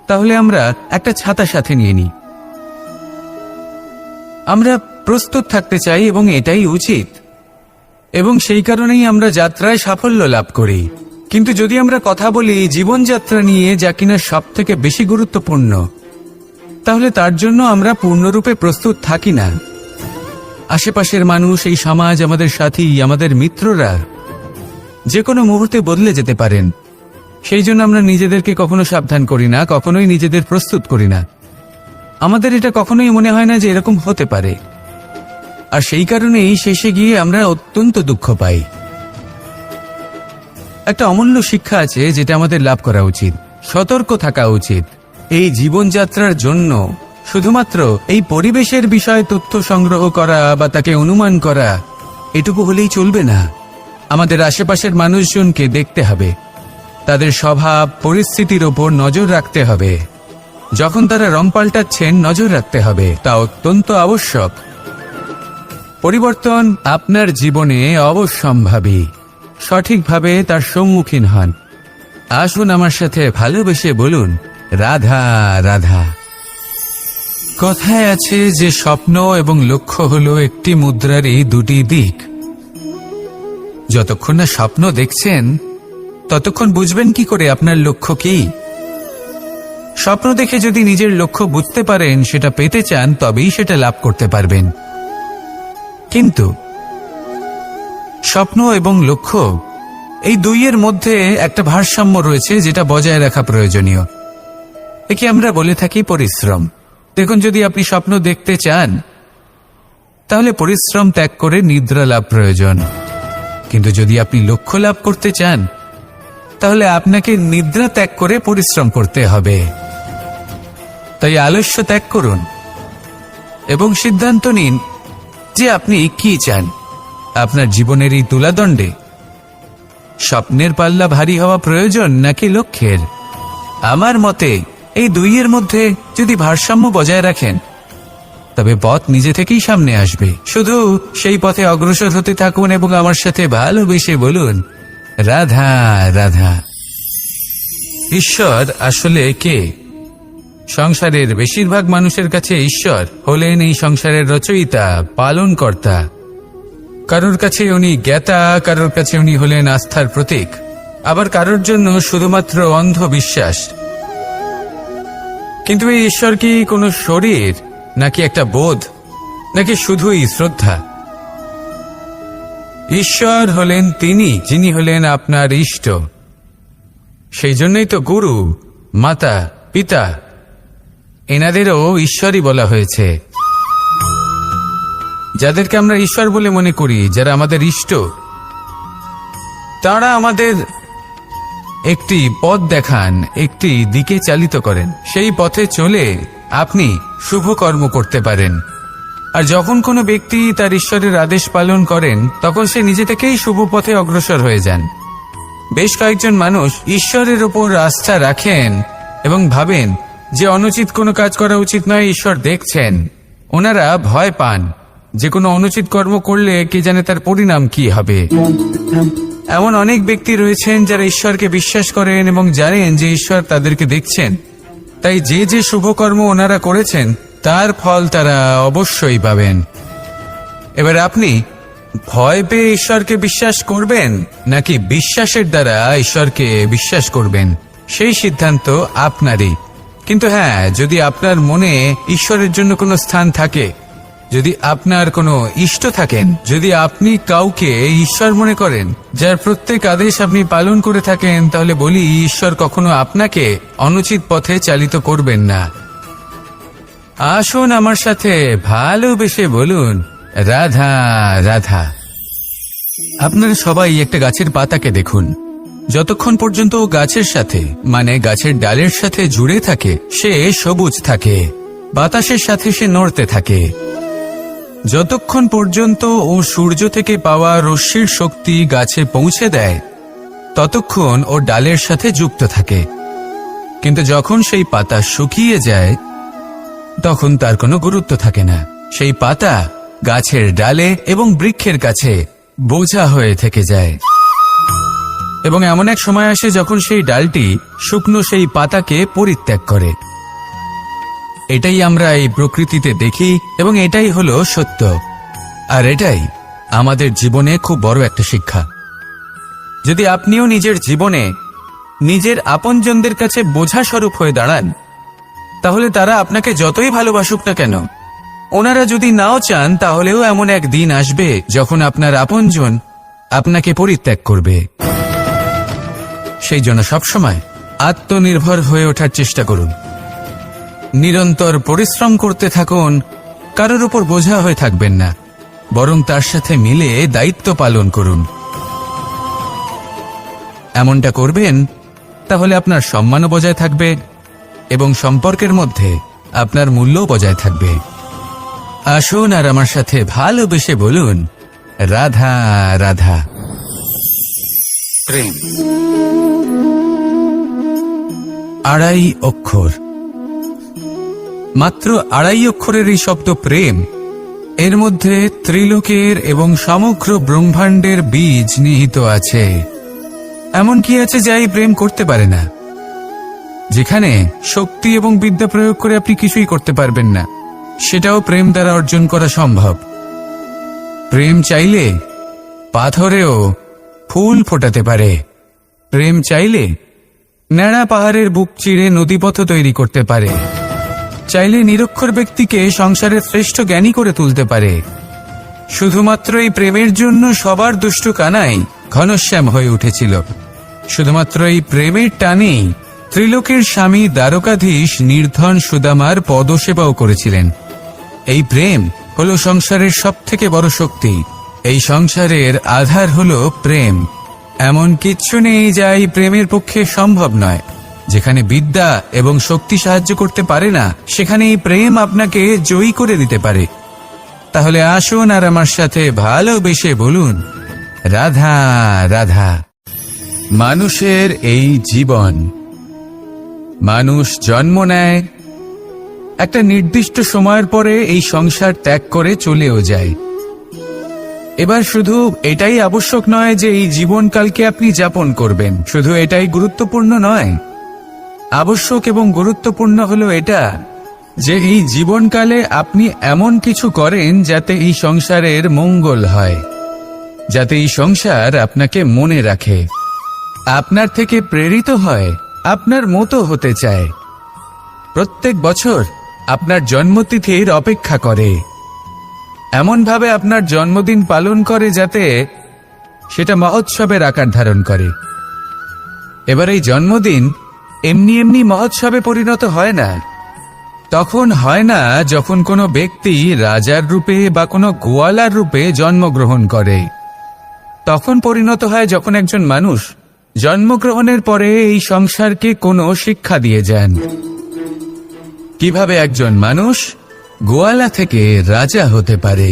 তাহলে আমরা একটা ছাতা সাথে নিয়ে নিই। আমরা প্রস্তুত থাকতে চাই এবং এটাই উচিত, এবং সেই কারণেই আমরা যাত্রায় সাফল্য লাভ করি। কিন্তু যদি আমরা কথা বলি জীবনযাত্রা নিয়ে, যা কিনা সব থেকে বেশি গুরুত্বপূর্ণ, তাহলে তার জন্য আমরা পূর্ণরূপে প্রস্তুত থাকি না। আশেপাশের মানুষ, এই সমাজ, আমাদের সাথী, আমাদের মিত্ররা যে কোনো মুহূর্তে বদলে যেতে পারেন। সেই জন্য আমরা নিজেদেরকে কখনো সাবধান করি না, কখনোই নিজেদের প্রস্তুত করি না। আমাদের এটা কখনোই মনে হয় না যে এরকম হতে পারে, আর সেই কারণেই শেষে গিয়ে আমরা অত্যন্ত দুঃখ পাই। একটা অমূল্য শিক্ষা আছে যেটা আমাদের লাভ করা উচিত, সতর্ক থাকা উচিত। এই জীবনযাত্রার জন্য শুধুমাত্র এই পরিবেশের বিষয়ে তথ্য সংগ্রহ করা বা তাকে অনুমান করা এটুকু হলেই চলবে না। আমাদের আশেপাশের মানুষজনকে দেখতে হবে, তাদের স্বভাব পরিস্থিতির ওপর নজর রাখতে হবে। যখন তারা রং পাল্টাচ্ছেন নজর রাখতে হবে, তা অত্যন্ত আবশ্যক। পরিবর্তন আপনার জীবনে অবশ্যম্ভাবী, সঠিকভাবে তার সম্মুখীন হন। আসুন আমার সাথে ভালোবেসে বলুন, রাধা রাধা। কথায় আছে যে স্বপ্ন এবং লক্ষ্য হলো একটি মুদ্রারই দুটি দিক। যতক্ষণ না স্বপ্ন দেখছেন ততক্ষণ বুঝবেন কি করে আপনার লক্ষ্য কি। স্বপ্ন দেখে যদি নিজের লক্ষ্য বুঝতে পারেন, সেটা পেতে চান, তবেই সেটা লাভ করতে পারবেন। কিন্তু স্বপ্ন এবং লক্ষ্য এই দুইয়ের মধ্যে একটা ভারসাম্য রয়েছে যেটা বজায় রাখা প্রয়োজনীয়। একে আমরা বলে থাকি পরিশ্রম। দেখুন, যদি আপনি স্বপ্ন দেখতে চান তাহলে পরিশ্রম ত্যাগ করে নিদ্রা লাভ প্রয়োজন। কিন্তু যদি আপনি লক্ষ্য লাভ করতে চান তাহলে আপনাকে নিদ্রা ত্যাগ করে পরিশ্রম করতে হবে। তাই আলস্য ত্যাগ করুন এবং সিদ্ধান্ত নিন যে আপনি কি চান। আপনার জীবনের এই তুলাদণ্ডে স্বপ্নের পাল্লা ভারী হওয়া প্রয়োজন নাকি লক্ষ্যের? আমার মতে এই দুইয়ের মধ্যে যদি ভারসাম্য বজায় রাখেন তবে পথ নিজে থেকেই সামনে আসবে। শুধু সেই পথে অগ্রসর হতে থাকুন এবং আমার সাথে ভালোবেসে বলুন, রাধা রাধা। ঈশ্বর আসলে কে? সংসারের বেশিরভাগ মানুষের কাছে ঈশ্বর হলেন এই সংসারের রচয়িতা, পালনকর্তা। কারোর কাছে উনি জ্ঞাতা, কারোর কাছে উনি হলেন আস্থার প্রতীক, আবার কারোর জন্য শুধুমাত্র অন্ধ বিশ্বাস। কিন্তু এই ঈশ্বর কি কোনো শরীর, নাকি একটা বোধ, নাকি শুধুই শ্রদ্ধা? ঈশ্বর হলেন তিনি যিনি হলেন আপনার ইষ্ট। সেই জন্যই তো গুরু, মাতা, পিতা এনাদেরও ঈশ্বরই বলা হয়েছে। যাদেরকে আমরা ঈশ্বর বলে মনে করি, যারা আমাদের ইষ্ট, তারা আমাদের একটি পথ দেখান, একটি দিকে চালিত করেন। সেই পথে চলে আপনি শুভ কর্ম করতে পারেন। আর যখন কোনো ব্যক্তি তার ঈশ্বরের আদেশ পালন করেন তখন সে নিজে থেকেই শুভ পথে অগ্রসর হয়ে যান। বেশ কয়েকজন মানুষ ঈশ্বরের ওপর আস্থা রাখেন এবং ভাবেন যে অনুচিত কোনো কাজ করা উচিত নয়, ঈশ্বর দেখছেন। ওনারা ভয় পান যে কোনো অনুচিত কর্ম করলে কে জানে তার পরিণাম কি হবে। এমন অনেক ব্যক্তি রয়েছেন যারা ঈশ্বরকে বিশ্বাস করেন এবং জানেন যে ঈশ্বর তাদেরকে দেখছেন। তাই যে যে শুভকর্ম ওনারা করেছেন তার ফল তারা অবশ্যই পাবেন। এবার আপনি ভয় পেয়ে ঈশ্বরকে বিশ্বাস করবেন নাকি বিশ্বাসের দ্বারা ঈশ্বরকে বিশ্বাস করবেন, সেই সিদ্ধান্ত আপনারই। কিন্তু হ্যাঁ, যদি আপনার মনে ঈশ্বরের জন্য কোনো স্থান থাকে, যদি আপনার কোনো ইষ্ট থাকেন, যদি আপনি কাউকে ঈশ্বর মনে করেন যার প্রত্যেক আদেশ আপনি পালন করে থাকেন, তাহলে বলি ঈশ্বর কখনো আপনাকে অনুচিত পথে চালিত করবেন না। আসুন আমার সাথে ভালোবেসে বলুন, রাধা রাধা। আপনারা সবাই একটা গাছের পাতাকে দেখুন। যতক্ষণ পর্যন্ত ও গাছের সাথে, মানে গাছের ডালের সাথে জুড়ে থাকে, সে সবুজ থাকে, বাতাসের সাথে সে নড়তে থাকে। যতক্ষণ পর্যন্ত ও সূর্য থেকে পাওয়া রশ্মির শক্তি গাছে পৌঁছে দেয় ততক্ষণ ও ডালের সাথে যুক্ত থাকে। কিন্তু যখন সেই পাতা শুকিয়ে যায় তখন তার কোনো গুরুত্ব থাকে না। সেই পাতা গাছের ডালে এবং বৃক্ষের কাছে বোঝা হয়ে থেকে যায়। এবং এমন এক সময় আসে যখন সেই ডালটি শুকনো সেই পাতাকে পরিত্যাগ করে। এটাই আমরা এই প্রকৃতিতে দেখি এবং এটাই হলো সত্য। আর এটাই আমাদের জীবনে খুব বড় একটা শিক্ষা। যদি আপনিও নিজের জীবনে নিজের আপনজনদের কাছে বোঝা স্বরূপ হয়ে দাঁড়ান, তাহলে তারা আপনাকে যতই ভালোবাসুক না কেন, ওনারা যদি নাও চান তাহলেও এমন এক দিন আসবে যখন আপনার আপনজন আপনাকে পরিত্যাগ করবে। সেই জন্য সবসময় আত্মনির্ভর হয়ে ওঠার চেষ্টা করুন। নিরন্তর পরিশ্রম করতে থাকুন, কারোর উপর বোঝা হয়ে থাকবেন না, বরং তার সাথে মিলে দায়িত্ব পালন করুন। এমনটা করবেন তাহলে আপনার সম্মানও বজায় থাকবে এবং সম্পর্কের মধ্যে আপনার মূল্যও বজায় থাকবে। আসুন আর আমার সাথে ভালোবেসে বলুন, রাধা রাধা। প্রেম 2.5 অক্ষর, মাত্র 2.5 অক্ষরের এই শব্দ প্রেম, এর মধ্যে ত্রিলোকের এবং সমগ্র ব্রহ্মাণ্ডের বীজ নিহিত আছে। এমন কি আছে যা এই প্রেম করতে পারে না? যেখানে শক্তি এবং বিদ্যা প্রয়োগ করে আপনি কিছুই করতে পারবেন না, সেটাও প্রেম দ্বারা অর্জন করা সম্ভব। প্রেম চাইলে পাথরেও ফুল ফোটাতে পারে। প্রেম চাইলে ন্যাড়া পাহাড়ের বুক চিরে নদীপথ তৈরি করতে পারে। চাইলে নিরক্ষর ব্যক্তিকে সংসারের শ্রেষ্ঠ জ্ঞানী করে তুলতে পারে। শুধুমাত্র এই প্রেমের জন্য সবার দুষ্টু কানাই ঘনশ্যাম হয়ে উঠেছিল। শুধুমাত্র এই প্রেমের টানেই ত্রিলোকের স্বামী দ্বারকাধীশ নির্ধন সুদামার পদসেবাও করেছিলেন। এই প্রেম হলো সংসারের সবথেকে বড় শক্তি। এই সংসারের আধার হলো প্রেম। এমন কিচ্ছু নেই যা এই প্রেমের পক্ষে সম্ভব নয়। যেখানে বিদ্যা এবং শক্তি সাহায্য করতে পারে না, সেখানে এই প্রেম আপনাকে জয়ী করে দিতে পারে। তাহলে আসুন আর আমার সাথে ভালোবেসে বলুন, রাধা রাধা। মানুষের এই জীবন, মানুষ জন্ম নেয়, একটা নির্দিষ্ট সময়ের পরে এই সংসার ত্যাগ করে চলেও যায়। এবার শুধু এটাই আবশ্যক নয় যে এই জীবনকালকে আপনি যাপন করবেন, শুধু এটাই গুরুত্বপূর্ণ নয়। আবশ্যক এবং গুরুত্বপূর্ণ হলো এটা যে এই জীবনকালে আপনি এমন কিছু করেন যাতে এই সংসারের মঙ্গল হয়, যাতে এই সংসার আপনাকে মনে রাখে, আপনার থেকে প্রেরিত হয়, আপনার মতো হতে চায়। প্রত্যেক বছর আপনার জন্মতিথির অপেক্ষা করে, এমনভাবে আপনার জন্মদিন পালন করে যাতে সেটা মহোৎসবের আকার ধারণ করে। এবার এই জন্মদিন এমনি এমনি মহোৎসবে পরিণত হয় না। তখন হয় না যখন কোনো ব্যক্তি রাজার রূপে বা কোনো গোয়ালার রূপে জন্মগ্রহণ করে। তখন পরিণত হয় যখন একজন মানুষ জন্মগ্রহণের পরে এই সংসারকে কোনো শিক্ষা দিয়ে যান। কিভাবে একজন মানুষ গোয়ালা থেকে রাজা হতে পারে,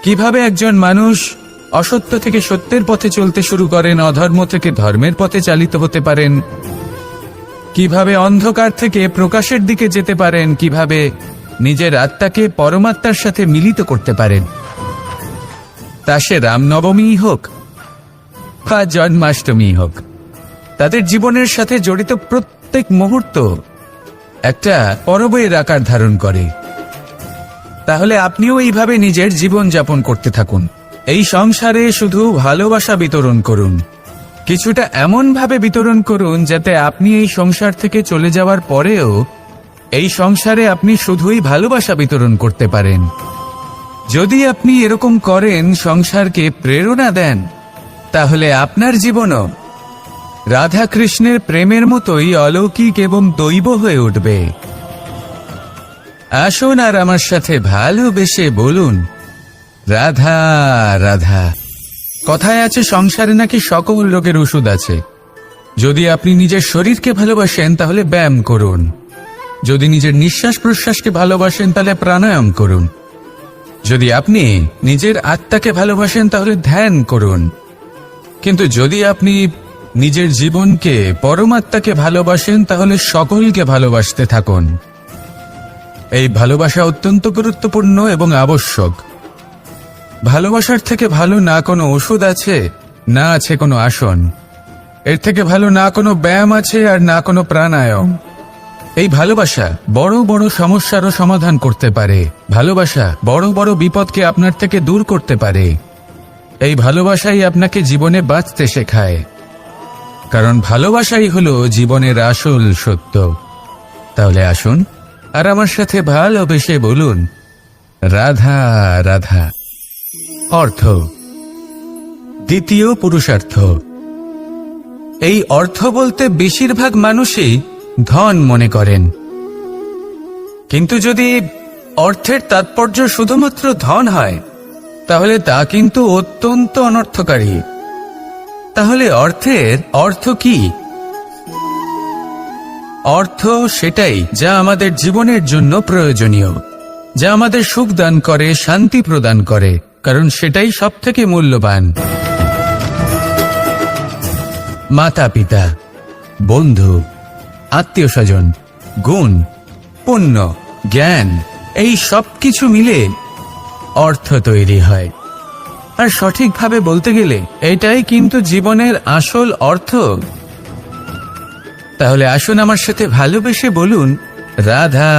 কিভাবে একজন মানুষ অসত্য থেকে সত্যের পথে চলতে শুরু করেন, অধর্ম থেকে ধর্মের পথে চালিত হতে পারেন, কিভাবে অন্ধকার থেকে প্রকাশের দিকে যেতে পারেন, কিভাবে নিজের আত্মাকে পরমাত্মার সাথে মিলিত করতে পারেন। তা সে রামনবমী হোক বা জন্মাষ্টমী হোক, তাদের জীবনের সাথে জড়িত প্রত্যেক মুহূর্ত একটা পরবের আকার ধারণ করে। তাহলে আপনিও এইভাবে নিজের জীবন যাপন করতে থাকুন। এই সংসারে শুধু ভালোবাসা বিতরণ করুন, কিছুটা এমন ভাবে বিতরণ করুন যাতে আপনি এই সংসার থেকে চলে যাওয়ার পরেও এই সংসারে আপনি শুধুই ভালোবাসা বিতরণ করতে পারেন। যদি আপনি এরকম করেন, সংসারকে প্রেরণা দেন, তাহলে আপনার জীবনও রাধা কৃষ্ণের প্রেমের মতোই অলৌকিক এবং দৈব হয়ে উঠবে। আসুন আর আমার সাথে ভালোবেসে বলুন, রাধা রাধা। কথায় আছে সংসারে নাকি সকল রোগের ওষুধ আছে। যদি আপনি নিজের শরীরকে ভালোবাসেন তাহলে ব্যায়াম করুন, যদি নিজের নিঃশ্বাস প্রশ্বাসকে ভালোবাসেন তাহলে প্রাণায়াম করুন, যদি আপনি নিজের আত্মাকে ভালোবাসেন তাহলে ধ্যান করুন। কিন্তু যদি আপনি নিজের জীবনকে, পরমাত্মাকে ভালোবাসেন তাহলে সকলকে ভালোবাসতে থাকুন। এই ভালোবাসা অত্যন্ত গুরুত্বপূর্ণ এবং আবশ্যক। ভালোবাসার থেকে ভালো না কোনো ওষুধ আছে, না আছে কোনো আসন। এর থেকে ভালো না কোনো ব্যায়াম আছে আর না কোনো প্রাণায়াম। এই ভালোবাসা বড় বড় সমস্যারও সমাধান করতে পারে। ভালোবাসা বড় বড় বিপদকে আপনার থেকে দূর করতে পারে। এই ভালোবাসাই আপনাকে জীবনে বাঁচতে শেখায়, কারণ ভালোবাসাই হলো জীবনের আসল সত্য। তাহলে আসুন আর আমার সাথে ভালোবেসে বলুন, রাধা রাধা। অর্থ: দ্বিতীয় পুরুষার্থ। এই অর্থ বলতে বেশিরভাগ মানুষই ধন মনে করেন, কিন্তু যদি অর্থের তাৎপর্য শুধুমাত্র ধন হয় তাহলে তা কিন্তু অত্যন্ত অনর্থকারী। তাহলে অর্থের অর্থ কি? অর্থ সেটাই যা আমাদের জীবনের জন্য প্রয়োজনীয়, যা আমাদের সুখ দান করে, শান্তি প্রদান করে, কারণ সেটাই সবথেকে মূল্যবান। মাতা পিতা, বন্ধু, আত্মীয় স্বজন, গুণ, পুণ্য, জ্ঞান, এই সব কিছু মিলে অর্থ তৈরি হয়। আর সঠিকভাবে বলতে গেলে এটাই কিন্তু জীবনের আসল অর্থ। তাহলে আসুন আমার সাথে ভালোবেসে বলুন, রাধা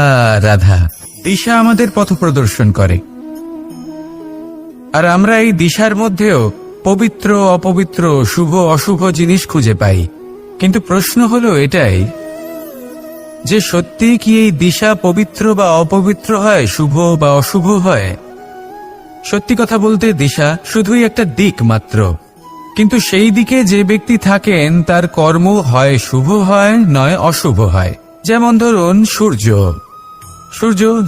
রাধা। দিশা আমাদের পথ প্রদর্শন করে, আর আমরা এই দিশার মধ্যেও পবিত্র অপবিত্র, শুভ অশুভ জিনিস খুঁজে পাই। কিন্তু প্রশ্ন হলো এটাই যে সত্যি কি এই দিশা পবিত্র বা অপবিত্র হয়, শুভ বা অশুভ হয়? সত্যি কথা বলতে দিশা শুধুই একটা দিক মাত্র, কিন্তু সেই দিকে যে ব্যক্তি থাকেন তার কর্ম হয় শুভ হয়, নয় অশুভ হয়। যেমন ধরুন সূর্য,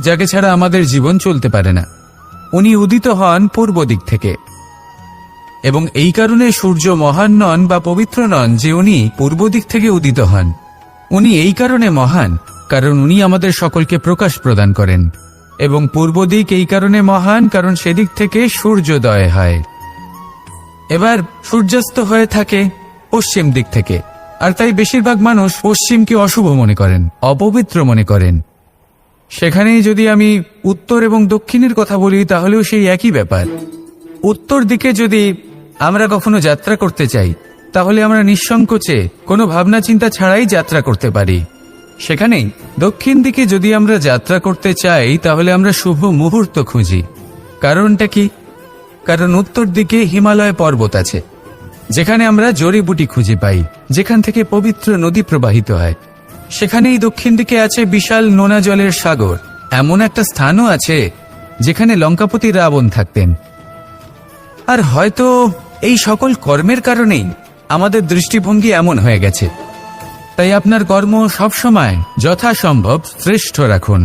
যাকে ছাড়া আমাদের জীবন চলতে পারে না। উনি উদিত হন পূর্ব দিক থেকে, এবং এই কারণে সূর্য মহান নন বা পবিত্র নন যে উনি পূর্ব দিক থেকে উদিত হন। উনি এই কারণে মহান কারণ উনি আমাদের সকলকে প্রকাশ প্রদান করেন, এবং পূর্ব দিক এই কারণে মহান কারণ সেদিক থেকে সূর্যোদয় হয়। এবার সূর্যাস্ত হয়ে থাকে পশ্চিম দিক থেকে, আর তাই বেশিরভাগ মানুষ পশ্চিমকে অশুভ মনে করেন, অপবিত্র মনে করেন। সেখানেই যদি আমি উত্তর এবং দক্ষিণের কথা বলি তাহলেও সেই একই ব্যাপার। উত্তর দিকে যদি আমরা কখনো যাত্রা করতে চাই তাহলে আমরা নিঃসংকোচে কোনো ভাবনা চিন্তা ছাড়াই যাত্রা করতে পারি। সেখানেই দক্ষিণ দিকে যদি আমরা যাত্রা করতে চাই তাহলে আমরা শুভ মুহূর্ত খুঁজি। কারণটা কি? কারণ উত্তর দিকে হিমালয় পর্বত আছে, যেখানে আমরা জড়িবুটি খুঁজে পাই, যেখান থেকে পবিত্র নদী প্রবাহিত হয়। সেখানেই দক্ষিণ দিকে আছে বিশাল নোনা জলের সাগর। এমন একটা স্থানও আছে যেখানে লঙ্কাপতি রাবণ থাকতেন। আর হয়তো এই সকল কর্মের কারণেই আমাদের দৃষ্টিভঙ্গি এমন হয়ে গেছে। তাই আপনার কর্ম সবসময় যথাসম্ভব শ্রেষ্ঠ রাখুন,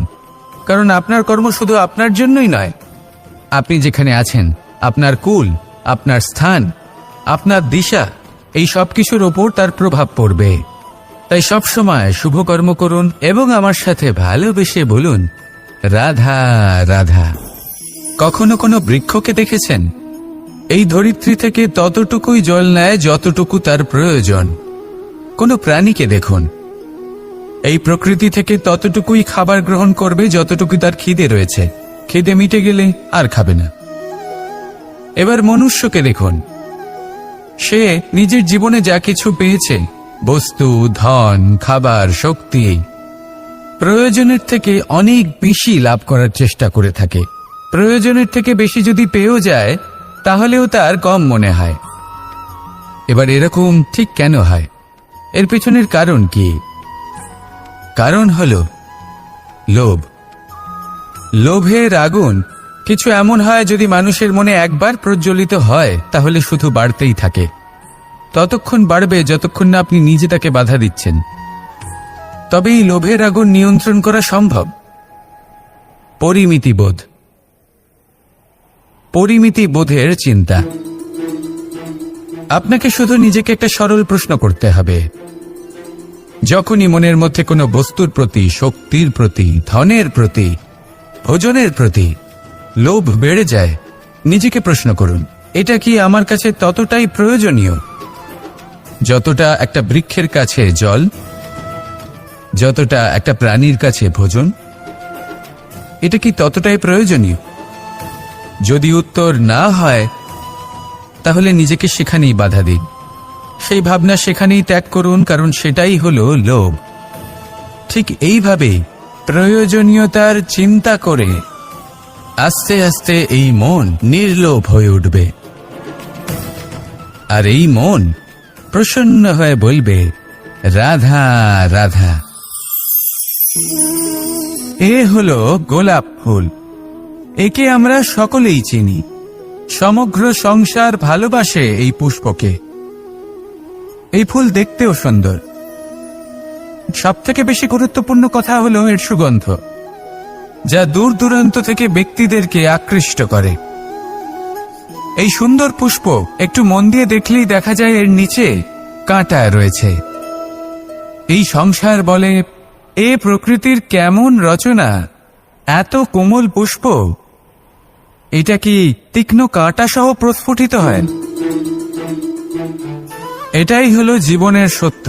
কারণ আপনার কর্ম শুধু আপনার জন্যই নয়। আপনি যেখানে আছেন, আপনার কুল, আপনার স্থান, আপনার দিশা, এই সব কিছুর ওপর তার প্রভাব পড়বে। তাই সবসময় শুভ কর্ম করুন এবং আমার সাথে ভালোবেসে বলুন, রাধা রাধা। কখনো কোনো বৃক্ষকে দেখেছেন? এই ধরিত্রী থেকে ততটুকুই জল নেয় যতটুকু তার প্রয়োজন। কোনো প্রাণীকে দেখুন, এই প্রকৃতি থেকে ততটুকুই খাবার গ্রহণ করবে যতটুকু তার খিদে রয়েছে। খিদে মিটে গেলে আর খাবে না। এবার মনুষ্যকে দেখুন, সে নিজের জীবনে যা কিছু পেয়েছে, বস্তু, ধন, খাবার, শক্তি, প্রয়োজনের থেকে অনেক বেশি লাভ করার চেষ্টা করে থাকে। প্রয়োজনের থেকে বেশি যদি পেয়েও যায় তাহলেও তার কম মনে হয়। এবার এরকম ঠিক কেন হয়? এর পেছনের কারণ কি? কারণ হলো লোভ। লোভের আগুন কিছু এমন হয়, যদি মানুষের মনে একবার প্রজ্বলিত হয় তাহলে শুধু বাড়তেই থাকে। ততক্ষণ বাড়বে যতক্ষণ না আপনি নিজে তাকে বাধা দিচ্ছেন। তবে এই লোভের আগুন নিয়ন্ত্রণ করা সম্ভব। পরিমিতিবোধ, পরিমিতিবোধের চিন্তা। আপনাকে শুধু নিজেকে একটা সরল প্রশ্ন করতে হবে। যখনই মনের মধ্যে কোনো বস্তুর প্রতি, শক্তির প্রতি, ধনের প্রতি, ভোজনের প্রতি লোভ বেড়ে যায়, নিজেকে প্রশ্ন করুন, এটা কি আমার কাছে ততটাই প্রয়োজনীয় যতটা একটা বৃক্ষের কাছে জল, যতটা একটা প্রাণীর কাছে ভোজন? এটা কি ততটাই প্রয়োজনীয়? যদি উত্তর না হয় তাহলে নিজেকে সেখানেই বাধা দিন। সেই ভাবনা সেখানেই ত্যাগ করুন, কারণ সেটাই হলো লোভ। ঠিক এইভাবে প্রয়োজনীয়তার চিন্তা করে আস্তে আস্তে এই মন নির্লোভ হয়ে উঠবে, আর এই মন প্রসন্ন হয়ে বলবে, রাধা রাধা। এ হলো গোলাপ ফুল। একে আমরা সকলেই চিনি। সমগ্র সংসার ভালোবাসে এই পুষ্পকে। এই ফুল দেখতেও সুন্দর। সবথেকে বেশি গুরুত্বপূর্ণ কথা হলো এর সুগন্ধ, যা দূর দূরান্ত থেকে ব্যক্তিদেরকে আকৃষ্ট করে। এই সুন্দর পুষ্প একটু মন দিয়ে দেখলেই দেখা যায় এর নিচে কাঁটা রয়েছে। এই সংসার বলে, এ প্রকৃতির কেমন রচনা, এত কোমল পুষ্প, এটা কি তীক্ষ্ণ কাঁটা সহ প্রস্ফুটিত হয়? এটাই হলো জীবনের সত্য।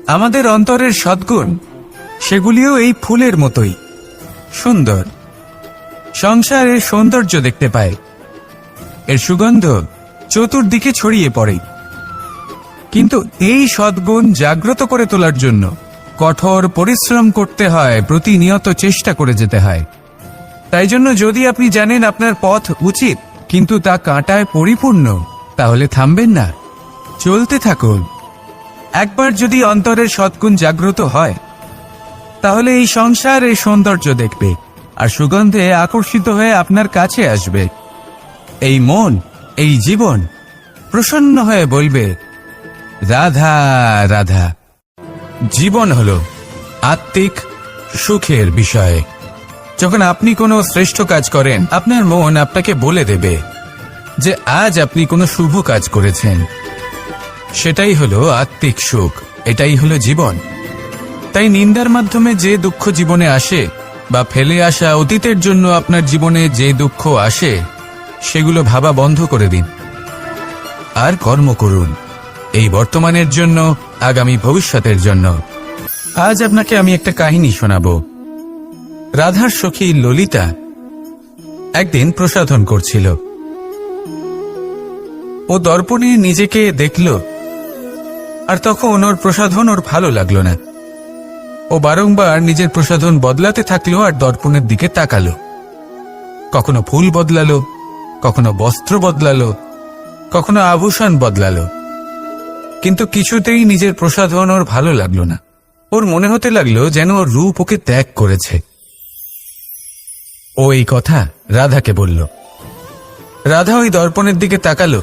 আমাদের অন্তরের সদ্গুণ, সেগুলিও এই ফুলের মতোই সুন্দর। সংসারের সৌন্দর্য দেখতে পায়, এর সুগন্ধ চতুর্দিকে ছড়িয়ে পড়ে। কিন্তু এই সদ্গুণ জাগ্রত করে তোলার জন্য কঠোর পরিশ্রম করতে হয়, প্রতিনিয়ত চেষ্টা করে যেতে হয়। তাই জন্য যদি আপনি জানেন আপনার পথ উচিত কিন্তু তা কাঁটায় পরিপূর্ণ, তাহলে থামবেন না, চলতে থাকুন। একবার যদি অন্তরের সদ্গুণ জাগ্রত হয়, তাহলে এই সংসার এই সৌন্দর্য দেখবে আর সুগন্ধে আকর্ষিত হয়ে আপনার কাছে আসবে। এই মন, এই জীবন প্রসন্ন হয়ে বলবে, রাধা রাধা। জীবন হলো আত্মিক সুখের বিষয়। যখন আপনি কোনো শ্রেষ্ঠ কাজ করেন, আপনার মন আপনাকে বলে দেবে যে আজ আপনি কোনো শুভ কাজ করেছেন। সেটাই হলো আত্মিক সুখ, এটাই হলো জীবন। তাই নিন্দার মাধ্যমে যে দুঃখ জীবনে আসে, বা ফেলে আসা অতীতের জন্য আপনার জীবনে যে দুঃখ আসে, সেগুলো ভাবা বন্ধ করে দিন আর কর্ম করুন এই বর্তমানের জন্য, আগামী ভবিষ্যতের জন্য। আজ আপনাকে আমি একটা কাহিনী শোনাব। রাধার সখী ললিতা একদিন প্রসাধন করছিল। ও দর্পণে নিজেকে দেখল, আর তখন ওর প্রসাধন ওর ভালো লাগলো না। ও বারংবার নিজের প্রসাধন বদলাতে থাকলো আর দর্পণের দিকে তাকালো। কখনো ফুল বদলালো, কখনো বস্ত্র বদলালো, কখনো আভূষণ বদলালো, কিন্তু কিছুতেই নিজের প্রসাধন ওর ভালো লাগলো না। ওর মনে হতে লাগলো যেন ওর রূপ ওকে ত্যাগ করেছে। ও এই কথা রাধাকে বলল। রাধা ওই দর্পণের দিকে তাকালো,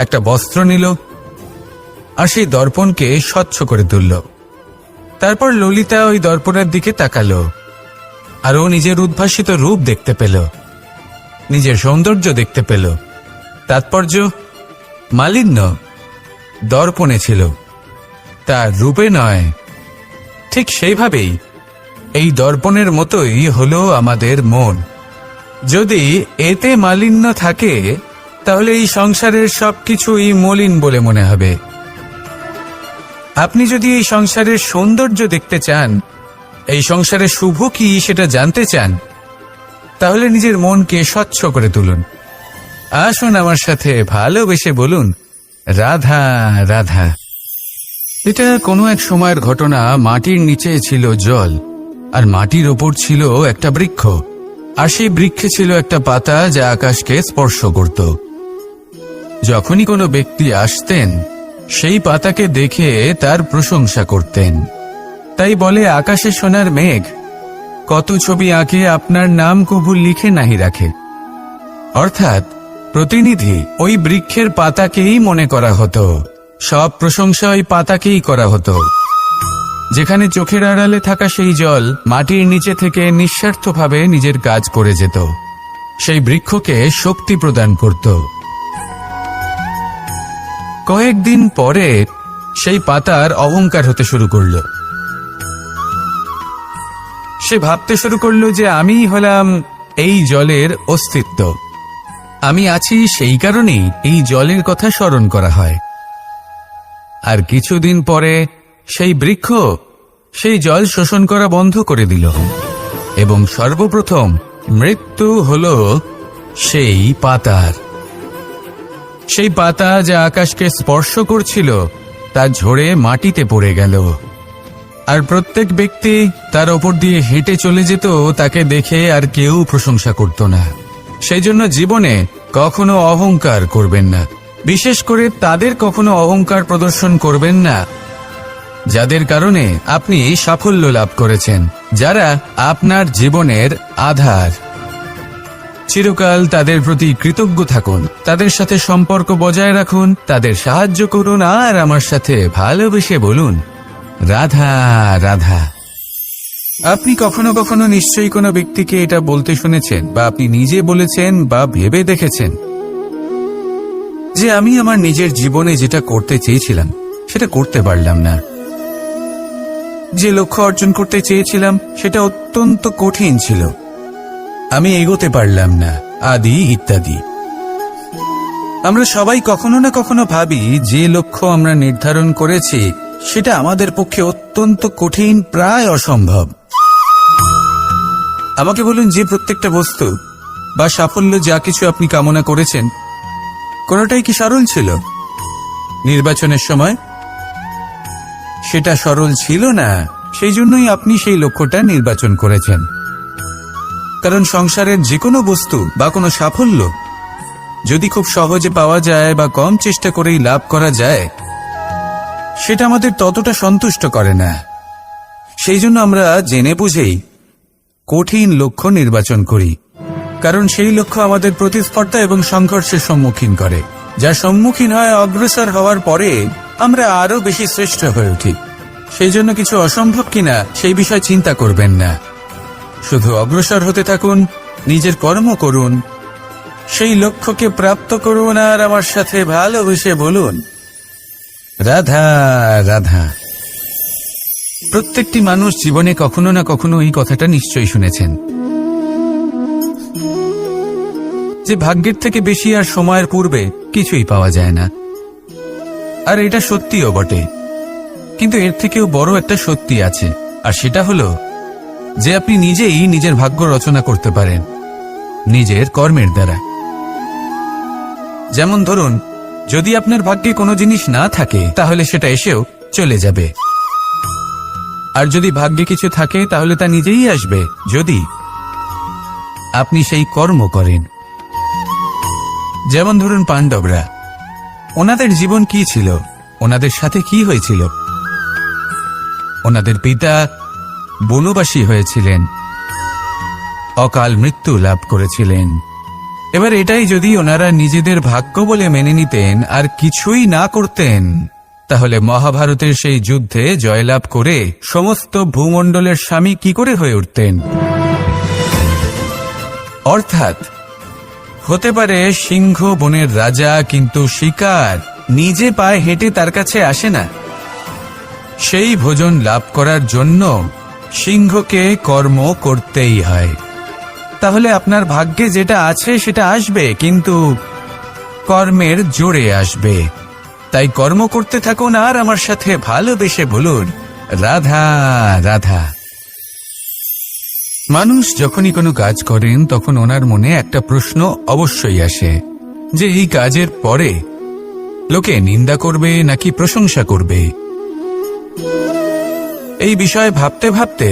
একটা বস্ত্র নিল আর সেই দর্পণকে স্বচ্ছ করে তুলল। তারপর ললিতা ওই দর্পণের দিকে তাকালো আর ও নিজের উদ্ভাসিত রূপ দেখতে পেল, নিজের সৌন্দর্য দেখতে পেল। তাৎপর্য মালিন্য দর্পণে ছিল, তার রূপে নয়। ঠিক সেইভাবেই এই দর্পণের মতোই হলো আমাদের মন। যদি এতে মালিন্য থাকে, তাহলে এই সংসারের সবকিছুই মলিন বলে মনে হবে। আপনি যদি এই সংসারের সৌন্দর্য দেখতে চান, এই সংসারের শুভ কি সেটা জানতে চান, তাহলে নিজের মনকে স্বচ্ছ করে তুলুন। আসুন আমার সাথে ভালোবেসে বলুন, রাধা রাধা। এটা কোনো এক সময়ের ঘটনা। মাটির নিচে ছিল জল, আর মাটির ওপর ছিল একটা বৃক্ষ, আর সেই বৃক্ষে ছিল একটা পাতা যা আকাশকে স্পর্শ করত। যখনই কোনো ব্যক্তি আসতেন, সেই পাতাকে দেখে তার প্রশংসা করতেন। তাই বলে, আকাশে সোনার মেঘ কত ছবি আঁকে, আপনার নাম কবু লিখে নাহি রাখে। অর্থাৎ প্রতিনিধি ওই বৃক্ষের পাতাকেই মনে করা হতো, সব প্রশংসা ওই পাতাকেই করা হতো। যেখানে চোখের আড়ালে থাকা সেই জল মাটির নিচে থেকে নিঃস্বার্থভাবে নিজের কাজ করে যেত, সেই বৃক্ষকে শক্তি প্রদান করত। কয়েকদিন পরে সেই পাতার অহংকার হতে শুরু করল। সে ভাবতে শুরু করলো যে আমিই হলাম এই জলের অস্তিত্ব, আমি আছি সেই কারণেই এই জলের কথা স্মরণ করা হয়। আর কিছুদিন পরে সেই বৃক্ষ সেই জল শোষণ করা বন্ধ করে দিল, এবং সর্বপ্রথম মৃত্যু হল সেই পাতার। সেই পাতা যা আকাশকে স্পর্শ করছিল তা ঝরে মাটিতে পড়ে গেল, আর প্রত্যেক ব্যক্তি তার ওপর দিয়ে হেঁটে চলে যেত, তাকে দেখে আর কেউ প্রশংসা করত না। সেই জন্য জীবনে কখনো অহংকার করবেন না, বিশেষ করে তাদের কখনো অহংকার প্রদর্শন করবেন না যাদের কারণে আপনি সাফল্য লাভ করেছেন, যারা আপনার জীবনের আধার। চিরকাল তাদের প্রতি কৃতজ্ঞ থাকুন, তাদের সাথে সম্পর্ক বজায় রাখুন, তাদের সাহায্য করুন আর আমার সাথে ভালোবেসে বলুন রাধা রাধা। আপনি কখনো কখনো নিশ্চয়ই কোনো ব্যক্তিকে এটা বলতে শুনেছেন বা আপনি নিজে বলেছেন বা ভেবে দেখেছেন যে আমি আমার নিজের জীবনে যেটা করতে চেয়েছিলাম সেটা করতে পারলাম না, যে লক্ষ্য অর্জন করতে চেয়েছিলাম সেটা অত্যন্ত কঠিন ছিল, আমি এগোতে পারলাম না, আদি ইত্যাদি। আমরা সবাই কখনো না কখনো ভাবি যে লক্ষ্য আমরা নির্ধারণ করেছি সেটা আমাদের পক্ষে অত্যন্ত কঠিন, প্রায় অসম্ভব। আমাকে বলুন, যে প্রত্যেকটা বস্তু বা সাফল্য যা কিছু আপনি কামনা করেছেন কোনোটাই কি সরল ছিল? নির্বাচনের সময় সেটা সরল ছিল না, সেই জন্যই আপনি সেই লক্ষ্যটা নির্বাচন করেছেন। কারণ সংসারের যে কোনো বস্তু বা কোনো সাফল্য যদি খুব সহজে পাওয়া যায় বা কম চেষ্টা করেই লাভ করা যায়, সেটা আমাদের ততটা সন্তুষ্ট করে না। সেই জন্য আমরা জেনে বুঝেই কঠিন লক্ষ্য নির্বাচন করি, কারণ সেই লক্ষ্য আমাদের প্রতিস্পর্ধা এবং সংঘর্ষের সম্মুখীন করে, যার সম্মুখীন হয় অগ্রসর হওয়ার পরে আমরা আরো বেশি শ্রেষ্ঠ হয়ে উঠি। সেই জন্য কিছু অসম্ভব কিনা সেই বিষয় চিন্তা করবেন না, শুধু অগ্রসর হতে থাকুন, নিজের কর্ম করুন, সেই লক্ষ্যকে প্রাপ্ত করুন আর আমার সাথে ভালোবেসে বলুন রাধা রাধা। প্রত্যেকটি মানুষ জীবনে কখনো না কখনো এই কথাটা নিশ্চয়ই শুনেছেন যে ভাগ্যের থেকে বেশি আর সময়ের পূর্বে কিছুই পাওয়া যায় না। আর এটা সত্যিও বটে, কিন্তু এর থেকেও বড় একটা সত্যি আছে, আর সেটা হলো যে আপনি নিজেই নিজের ভাগ্য রচনা করতে পারেন নিজের কর্মের দ্বারা। যেমন ধরুন, যদি আপনার ভাগ্যে কোনো জিনিস না থাকে তাহলে সেটা এসেও চলে যাবে, আর যদি ভাগ্যে কিছু থাকে তাহলে তা নিজেই আসবে, যদি আপনি সেই কর্ম করেন। যেমন ধরুন পাণ্ডবরা, ওনাদের জীবন কি ছিল, ওনাদের সাথে কি হয়েছিল? ওনাদের পিতা বনবাসী হয়েছিলেন, অকাল মৃত্যু লাভ করেছিলেন। এবার এটাই যদি ওনারা নিজেদের ভাগ্য বলে মেনে নিতেন আর কিছুই না করতেন, তাহলে মহাভারতের সেই যুদ্ধে জয়লাভ করে সমস্ত ভূমণ্ডলের স্বামী কি করে হয়ে উঠতেন? অর্থাৎ হতে পারে সিংহ বনের রাজা, কিন্তু শিকার নিজে পায়ে হেঁটে তার কাছে আসে না। সেই ভোজন লাভ করার জন্য সিংহকে কর্ম করতেই হয়। তাহলে আপনার ভাগ্যে যেটা আছে সেটা আসবে, কিন্তু কর্মের জোরে আসবে। তাই কর্ম করতে থাকুন আর আমার সাথে ভালোবেসে বলুন রাধা রাধা। মানুষ যখনই কোনো কাজ করেন তখন ওনার মনে একটা প্রশ্ন অবশ্যই আসে যে এই কাজের পরে লোকে নিন্দা করবে নাকি প্রশংসা করবে। এই বিষয়ে ভাবতে ভাবতে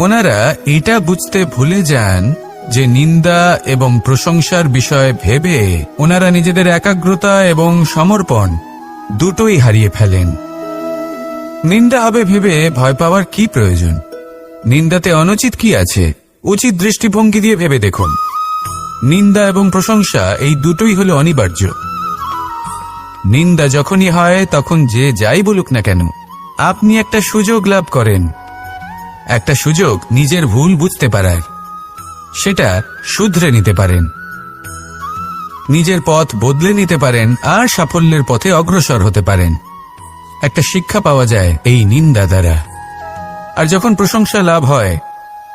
ওনারা এটা বুঝতে ভুলে যান যে নিন্দা এবং প্রশংসার বিষয় ভেবে ওনারা নিজেদের একাগ্রতা এবং সমর্পণ দুটোই হারিয়ে ফেলেন। নিন্দা হবে ভেবে ভয় পাওয়ার কি প্রয়োজন? নিন্দাতে অনুচিত কি আছে? উচিত দৃষ্টিভঙ্গি দিয়ে ভেবে দেখুন। নিন্দা এবং প্রশংসা এই দুটোই হলো অনিবার্য। নিন্দা যখনই হয় তখন যে যাই বলুক না কেন, আপনি একটা সুযোগ লাভ করেন, একটা সুযোগ নিজের ভুল বুঝতে পারার, সেটা শুধরে নিতে পারেন, নিজের পথ বদলে নিতে পারেন আর সাফল্যের পথে অগ্রসর হতে পারেন। একটা শিক্ষা পাওয়া যায় এই নিন্দা দ্বারা। আর যখন প্রশংসা লাভ হয়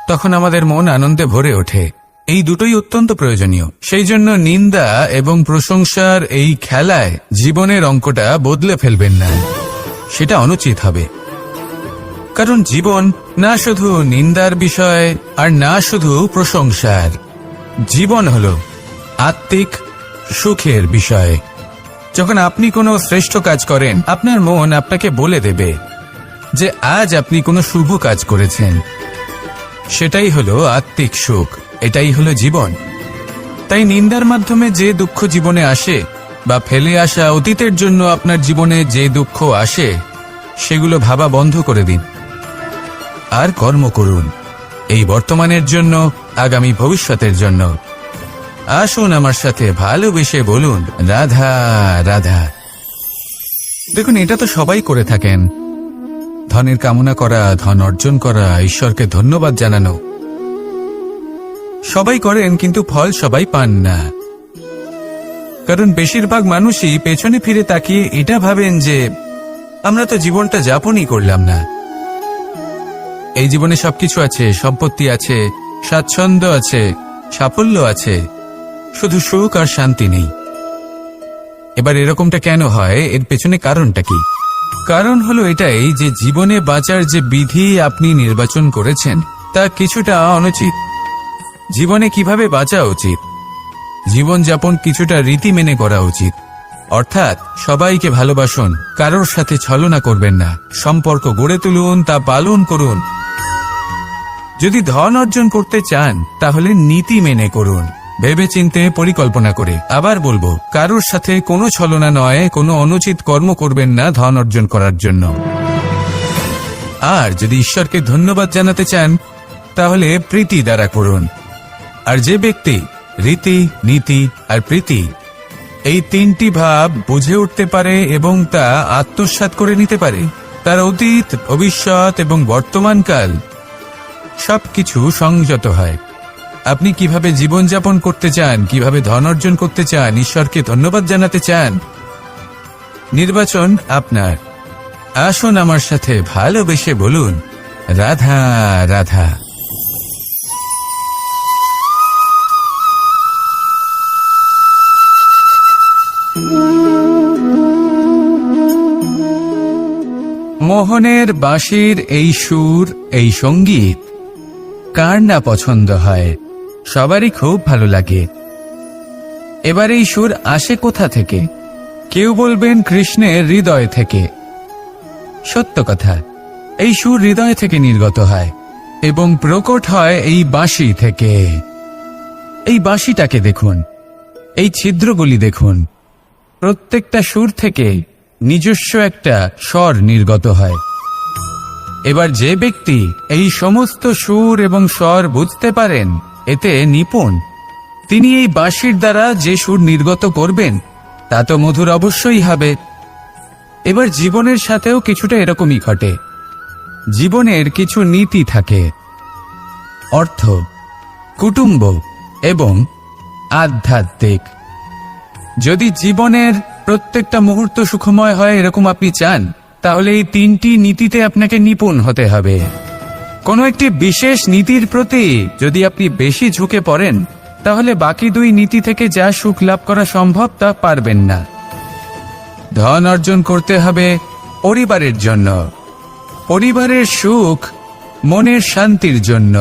তখন আমাদের মন আনন্দে ভরে ওঠে। এই দুটোই অত্যন্ত প্রয়োজনীয়। সেই জন্য নিন্দা এবং প্রশংসার এই খেলায় জীবনের অঙ্কটা বদলে ফেলবেন না, সেটা অনুচিত হবে। কারণ জীবন না শুধু নিন্দার বিষয় আর না শুধু প্রশংসার, জীবন হলো আত্মিক সুখের বিষয়। যখন আপনি কোনো শ্রেষ্ঠ কাজ করেন, আপনার মন আপনাকে বলে দেবে যে আজ আপনি কোনো শুভ কাজ করেছেন। সেটাই হলো আত্মিক সুখ, এটাই হলো জীবন। তাই নিন্দার মাধ্যমে যে দুঃখ জীবনে আসে বা ফেলে আসা অতীতের জন্য আপনার জীবনে যে দুঃখ আসে, সেগুলো ভাবা বন্ধ করে দিন আর কর্ম করুন এই বর্তমানের জন্য, আগামী ভবিষ্যতের জন্য। আসুন আমার সাথে ভালোবেসে বলুন রাধা রাধা। দেখুন, এটা তো সবাই করে থাকেন। ধনের কামনা করা, ধন অর্জন করা, ঈশ্বরকে ধন্যবাদ জানানো, সবাই করেন, কিন্তু ফল সবাই পান না। কারণ বেশিরভাগ মানুষই পেছনে ফিরে তাকিয়ে এটা ভাবেন যে আমরা তো জীবনটা যাপনই করলাম না। এই জীবনে সবকিছু আছে, সম্পত্তি আছে, স্বাচ্ছন্দ্য আছে, সাফল্য আছে, শুধু সুখ আর শান্তি নেই। এবার এরকমটা কেন হয়? এর পেছনে কারণটা কি? কারণ হলো এটাই যে জীবনে বাঁচার যে বিধি আপনি নির্বাচন করেছেন তা কিছুটা অনুচিত। জীবনে কিভাবে বাঁচা উচিত, জীবনযাপন কিছুটা রীতি মেনে করা উচিত। অর্থাৎ সবাইকে ভালোবাসুন, কারোর সাথে ছলনা করবেন না, সম্পর্ক গড়ে তুলুন, তা পালন করুন। যদি ধন অর্জন করতে চান তাহলে নীতি মেনে করুন, ভেবেচিন্তে পরিকল্পনা করে। আবার বলবো, কারোর সাথে কোনো ছলনা নয়, কোনো অনুচিত কর্ম করবেন না ধন অর্জন করার জন্য। আর যদি ঈশ্বরকে ধন্যবাদ জানাতে চান তাহলে প্রীতি দ্বারা করুন। আর যে ব্যক্তি রীতি, নীতি আর প্রীতি এই তিনটি ভাব বুঝে উঠতে পারে এবং তা আত্মসাৎ করে নিতে পারে, তার অতীত, ভবিষ্যৎ এবং বর্তমানকাল সবকিছু সংযত হয়। আপনি কিভাবে জীবনযাপন করতে চান, কিভাবে ধন অর্জন করতে চান, ঈশ্বরকে ধন্যবাদ জানাতে চান, নির্বাচন আপনার। আসুন আমার সাথে ভালোবেসে বলুন রাধা রাধা। মোহনের বাঁশির এই সুর, এই সঙ্গীত কার না পছন্দ হয়? সবারই খুব ভালো লাগে। এবার এই সুর আসে কোথা থেকে? কেউ বলবেন কৃষ্ণের হৃদয় থেকে। সত্য কথা, এই সুর হৃদয় থেকে নির্গত হয় এবং প্রকট হয় এই বাঁশি থেকে। এই বাঁশিটাকে দেখুন, এই ছিদ্রগুলি দেখুন, প্রত্যেকটা সুর থেকে নিজস্ব একটা স্বর নির্গত হয়। এবার যে ব্যক্তি এই সমস্ত সুর এবং স্বর বুঝতে পারেন, এতে নিপুণ, তিনি এই বাঁশির দ্বারা যে সুর নির্গত করবেন তা তো মধুর অবশ্যই হবে। এবার জীবনের সাথেও কিছুটা এরকমই ঘটে। জীবনের কিছু নীতি থাকে, অর্থ, কুটুম্ব এবং আধ্যাত্মিক। যদি জীবনের প্রত্যেকটা মুহূর্ত সুখময় হয় এরকম আপনি চান, তাহলে এই তিনটি নীতিতে আপনাকে নিপুণ হতে হবে। কোনো একটি বিশেষ নীতির প্রতি যদি আপনি বেশি ঝুঁকে পড়েন, তাহলে বাকি দুই নীতি থেকে যা সুখ লাভ করা সম্ভব তা পারবেন না। ধন অর্জন করতে হবে পরিবারের জন্য, পরিবারের সুখ মনের শান্তির জন্য,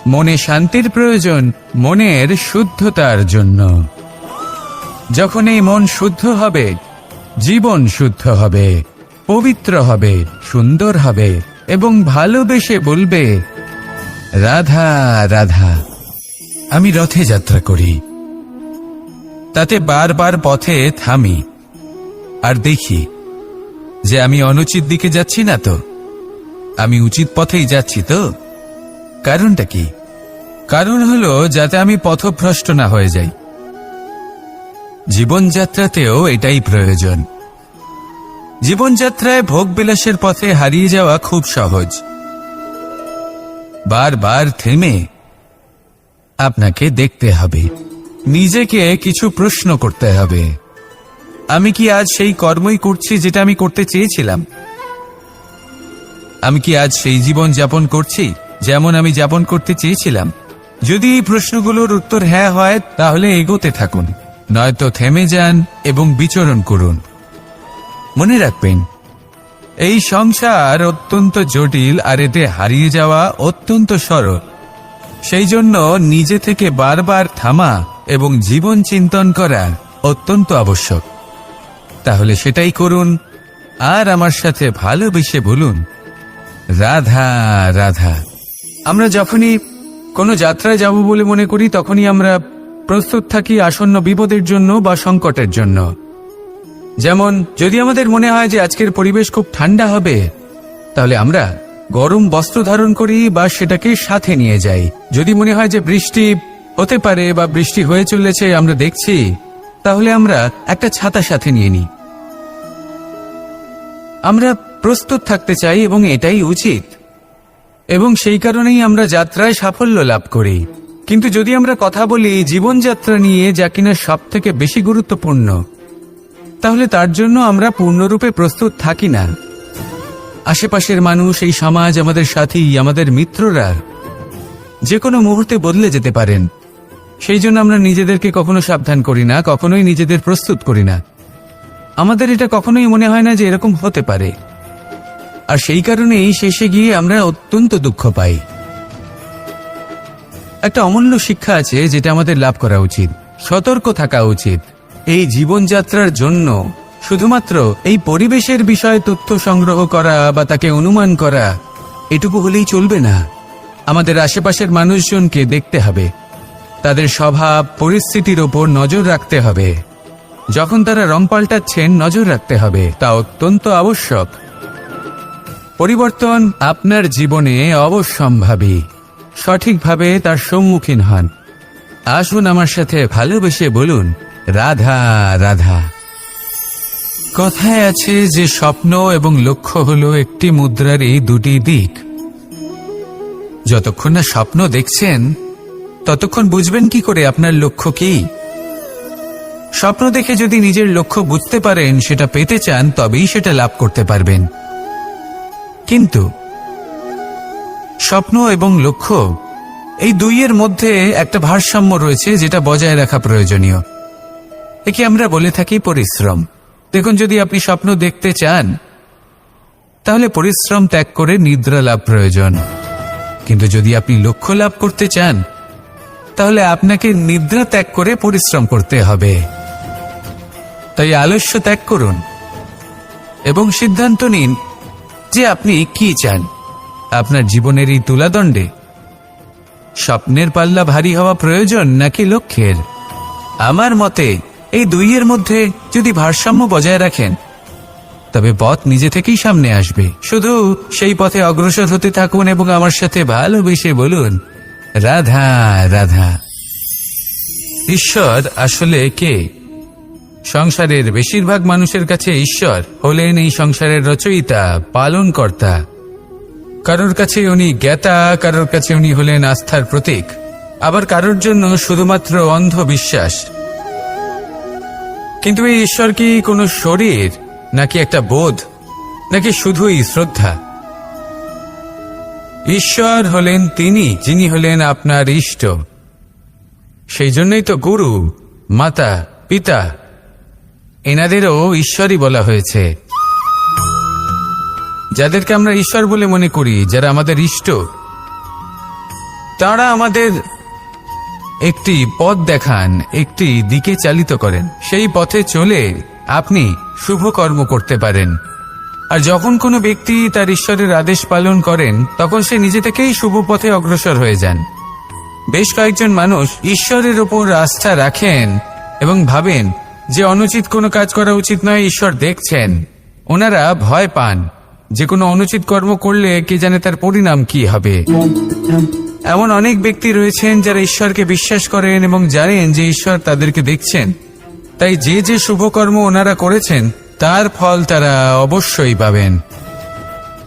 মনে শান্তির প্রয়োজন মনের শুদ্ধতার জন্য। যখন এই মন শুদ্ধ হবে, জীবন শুদ্ধ হবে, পবিত্র হবে, সুন্দর হবে এবং ভালোবেসে বলবে রাধা রাধা। আমি রথে যাত্রা করি, তাতে বারবার পথে থামি আর দেখি যে আমি অনুচিত দিকে যাচ্ছি না তো, আমি উচিত পথেই যাচ্ছি তো। কারণটা কি? কারণ হলো যাতে আমি পথভ্রষ্ট না হয়ে যাই। জীবনযাত্রাতেও এটাই প্রয়োজন। জীবনযাত্রায় ভোগবিলাসের পথে হারিয়ে যাওয়া খুব সহজ। বারবার থেমে আপনাকে দেখতে হবে, নিজেকে কিছু প্রশ্ন করতে হবে। আমি কি আজ সেই কর্মই করছি যেটা আমি করতে চেয়েছিলাম? আমি কি আজ সেই জীবন যাপন করছি যেমন আমি যাপন করতে চেয়েছিলাম? যদি এই প্রশ্নগুলোর উত্তর হ্যাঁ হয় তাহলে এগোতে থাকুন, নয়তো থেমে যান এবং বিচরণ করুন। মনে রাখবেন, এই সংসার অত্যন্ত জটিল আর এতে হারিয়ে যাওয়া অত্যন্ত সরল। সেই জন্য নিজে থেকে বারবার থামা এবং জীবন চিন্তন করা অত্যন্ত আবশ্যক। তাহলে সেটাই করুন আর আমার সাথে ভালোবেসে বলুন রাধা রাধা। আমরা যখনই কোনো যাত্রায় যাব বলে মনে করি তখনই আমরা প্রস্তুত থাকি আসন্ন বিপদের জন্য বা সংকটের জন্য। যেমন যদি আমাদের মনে হয় যে আজকের পরিবেশ খুব ঠান্ডা হবে, তাহলে আমরা গরম বস্ত্র ধারণ করি বা সেটাকে সাথে নিয়ে যাই। যদি মনে হয় যে বৃষ্টি হতে পারে বা বৃষ্টি হয়ে চলেছে আমরা দেখছি, তাহলে আমরা একটা ছাতা সাথে নিয়ে নিই। আমরা প্রস্তুত থাকতে চাই এবং এটাই উচিত, এবং সেই কারণেই আমরা যাত্রায় সাফল্য লাভ করি। কিন্তু যদি আমরা কথা বলি জীবনযাত্রা নিয়ে, যা কিনা সব থেকে বেশি গুরুত্বপূর্ণ, তাহলে তার জন্য আমরা পূর্ণরূপে প্রস্তুত থাকি না। আশেপাশের মানুষ, এই সমাজ, আমাদের সাথী, আমাদের মিত্ররা যে কোনো মুহূর্তে বদলে যেতে পারেন। সেই জন্য আমরা নিজেদেরকে কখনো সাবধান করি না, কখনোই নিজেদের প্রস্তুত করি না। আমাদের এটা কখনোই মনে হয় না যে এরকম হতে পারে, আর সেই কারণেই শেষে গিয়ে আমরা অত্যন্ত দুঃখ পাই। একটা অমূল্য শিক্ষা আছে যেটা আমাদের লাভ করা উচিত। সতর্ক থাকা উচিত। এই জীবনযাত্রার জন্য শুধুমাত্র এই পরিবেশের বিষয়ে তথ্য সংগ্রহ করা বা তাকে অনুমান করা এটুকু হলেই চলবে না। আমাদের আশেপাশের মানুষজনকে দেখতে হবে, তাদের স্বভাব পরিস্থিতির ওপর নজর রাখতে হবে। যখন তারা রং পাল্টাচ্ছেন নজর রাখতে হবে, তা অত্যন্ত আবশ্যক। পরিবর্তন আপনার জীবনে অবশ্যম্ভাবী। সঠিকভাবে তার সম্মুখীন হন। আসুন আমার সাথে ভালোবেসে বলুন, রাধা রাধা। কথায় আছে যে স্বপ্ন এবং লক্ষ্য হলো একটি মুদ্রারই দুটি দিক। যতক্ষণ না স্বপ্ন দেখছেন ততক্ষণ বুঝবেন কি করে আপনার লক্ষ্য কি। স্বপ্ন দেখে যদি নিজের লক্ষ্য বুঝতে পারেন, সেটা পেতে চান, তবেই সেটা লাভ করতে পারবেন। কিন্তু স্বপ্ন এবং লক্ষ্য এই দুইয়ের মধ্যে একটা ভারসাম্য রয়েছে যেটা বজায় রাখা প্রয়োজনীয়। একে আমরা বলে থাকি পরিশ্রম। দেখুন, যদি আপনি স্বপ্ন দেখতে চান তাহলে পরিশ্রম ত্যাগ করে নিদ্রা লাভ প্রয়োজন। কিন্তু যদি আপনি লক্ষ্য লাভ করতে চান তাহলে আপনাকে নিদ্রা ত্যাগ করে পরিশ্রম করতে হবে। তাই আলস্য ত্যাগ করুন এবং সিদ্ধান্ত নিন যে আপনি কি চান। আপনার জীবনের এই তুলাদণ্ডে স্বপ্নের পাল্লা ভারী হওয়া প্রয়োজন নাকি লক্ষ্যের? আমার মতে এই দুইয়ের মধ্যে যদি ভারসাম্য বজায় রাখেন তবে পথ নিজে থেকেই সামনে আসবে। শুধু সেই পথে অগ্রসর হতে থাকুন এবং আমার সাথে ভালোবেসে বলুন, রাধা রাধা। ঈশ্বর আসলে কে? সংসারের বেশিরভাগ মানুষের কাছে ঈশ্বর হলেন এই সংসারের রচয়িতা, পালনকর্তা। কারোর কাছে উনি জ্ঞাতা, কারোর কাছে উনি হলেন আস্থার প্রতীক, আবার কারোর জন্য শুধুমাত্র অন্ধ বিশ্বাস। কিন্তু এই ঈশ্বর কি কোনো শরীর, নাকি একটা বোধ, নাকি শুধুই শ্রদ্ধা? ঈশ্বর হলেন তিনি যিনি হলেন আপনার ইষ্ট। সেই জন্যই তো গুরু, মাতা, পিতা এনাদেরও ঈশ্বরই বলা হয়েছে। যাদেরকে আমরা ঈশ্বর বলে মনে করি, যারা আমাদের ইষ্ট, তারা আমাদের একটি পথ দেখান, একটি দিকে চালিত করেন। সেই পথে চলে আপনি শুভ কর্ম করতে পারেন। আর যখন কোনো ব্যক্তি তার ঈশ্বরের আদেশ পালন করেন তখন সে নিজে থেকেই শুভ পথে অগ্রসর হয়ে যান। বেশ কয়েকজন মানুষ ঈশ্বরের ওপর আস্থা রাখেন এবং ভাবেন যে অনুচিত কোনো কাজ করা উচিত নয়, ঈশ্বর দেখছেন। ওনারা ভয় পান যে কোনো অনুচিত কর্ম করলে কে জানে তার পরিণাম কি হবে। এমন অনেক ব্যক্তি রয়েছেন যারা ঈশ্বরকে বিশ্বাস করেন এবং জানেন যে ঈশ্বর তাদেরকে দেখছেন। তাই যে যে শুভকর্ম ওনারা করেছেন তার ফল তারা অবশ্যই পাবেন।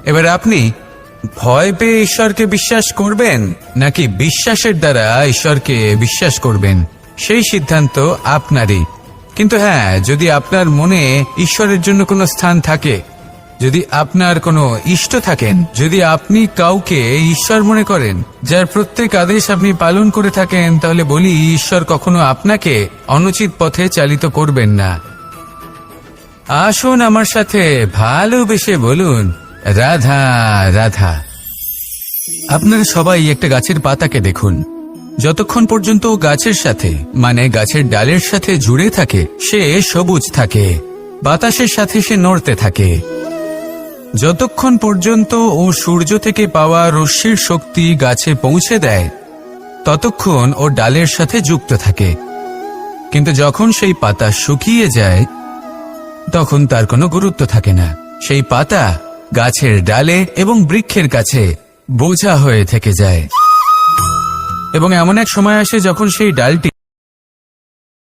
এবার আপনি ভয় পেয়ে ঈশ্বরকে বিশ্বাস করবেন নাকি বিশ্বাসের দ্বারা ঈশ্বরকে বিশ্বাস করবেন, সেই সিদ্ধান্ত আপনারই। কিন্তু হ্যাঁ, যদি আপনার মনে ঈশ্বরের জন্য কোনো স্থান থাকে, যদি আপনার কোনো ইষ্ট থাকেন, যদি আপনি কাউকে ঈশ্বর মনে করেন যার প্রত্যেক আদেশ আপনি পালন করে থাকেন, তাহলে বলি ঈশ্বর কখনো আপনাকে অনুচিত পথে চালিত করবেন না। আসুন আমার সাথে ভালোবেসে বলুন, রাধা রাধা। আপনারা সবাই একটা গাছের পাতাকে দেখুন। যতক্ষণ পর্যন্ত গাছের সাথে, মানে গাছের ডালের সাথে জুড়ে থাকে, সে সবুজ থাকে, বাতাসের সাথে সে নড়তে থাকে। যতক্ষণ পর্যন্ত ও সূর্য থেকে পাওয়া রশ্মির শক্তি গাছে পৌঁছে দেয় ততক্ষণ ও ডালের সাথে যুক্ত থাকে। কিন্তু যখন সেই পাতা শুকিয়ে যায় তখন তার কোনো গুরুত্ব থাকে না। সেই পাতা গাছের ডালে এবং বৃক্ষের কাছে বোঝা হয়ে থেকে যায়। এবং এমন এক সময় আসে যখন সেই ডালটি